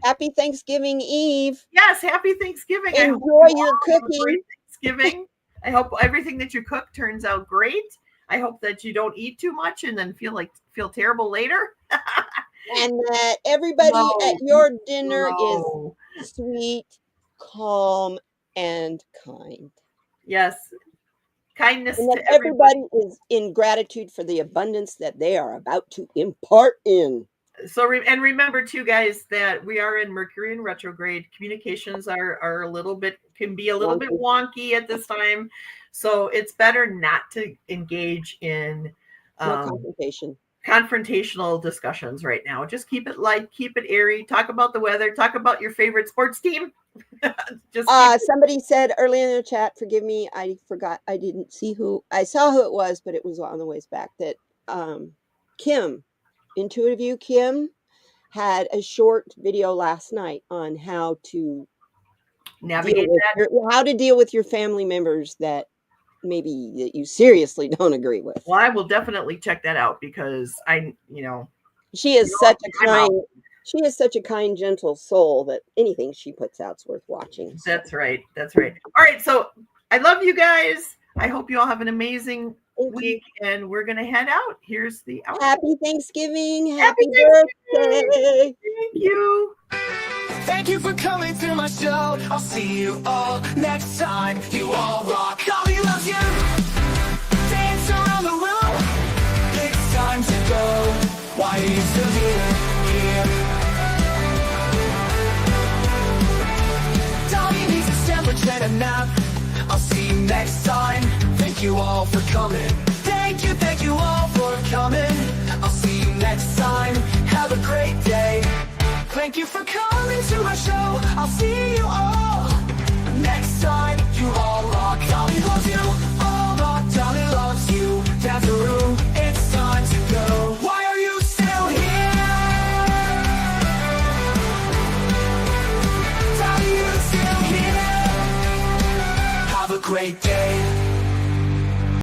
[SPEAKER 3] Happy Thanksgiving Eve.
[SPEAKER 2] Yes, happy Thanksgiving. I hope
[SPEAKER 3] Enjoy
[SPEAKER 2] you
[SPEAKER 3] your
[SPEAKER 2] all have a great
[SPEAKER 3] cooking.
[SPEAKER 2] Thanksgiving. I hope everything that you cook turns out great. I hope that you don't eat too much and then feel terrible later.
[SPEAKER 3] And that everybody at
[SPEAKER 2] No,
[SPEAKER 3] your dinner is
[SPEAKER 2] no.
[SPEAKER 3] sweet, calm, and kind.
[SPEAKER 2] Yes. Kindness
[SPEAKER 3] And that
[SPEAKER 2] to everybody.
[SPEAKER 3] everybody is in gratitude for the abundance that they are about to impart in.
[SPEAKER 2] So remember too, guys, that we are in Mercury in retrograde. Communications are a little bit can be a little bit
[SPEAKER 3] Wonky.
[SPEAKER 2] wonky at this time, so it's better not to engage in
[SPEAKER 3] No confrontation.
[SPEAKER 2] confrontational discussions right now. Just keep it light, keep it airy. Talk about the weather. Talk about your favorite sports team. Just
[SPEAKER 3] Somebody said earlier in the chat, forgive me, I forgot, I didn't see who, I saw who it was, but it was on the ways back, that Kim, Intuitive You Kim, had a short video last night on how to
[SPEAKER 2] navigate that.
[SPEAKER 3] how to deal with your family members that maybe that you seriously don't agree with.
[SPEAKER 2] Well, I will definitely check that out because
[SPEAKER 3] She is such a kind, gentle soul that anything she puts out's worth watching. So.
[SPEAKER 2] That's right. That's right. All right. So I love you guys. I hope you all have an amazing week, and we're gonna head out. Here's the outro.
[SPEAKER 3] Happy Thanksgiving.
[SPEAKER 2] Happy
[SPEAKER 3] Birthday.
[SPEAKER 2] Thank you.
[SPEAKER 4] Thank you for coming to my show. I'll see you all next time. You all rock. Dolly loves you. Dance around the room. It's time to go. Why are you still here? Dolly needs a sandwich and a nap. I'll see you next time. Thank you all for coming. Thank you all for coming. I'll see you next time. Have a great day. Thank you for coming to my show. I'll see you all next time. You all rock. Dolly loves you. All rock. Dolly loves you. Dance the room. It's time to go. Why are you still here? Dolly, you still here? Have a great day.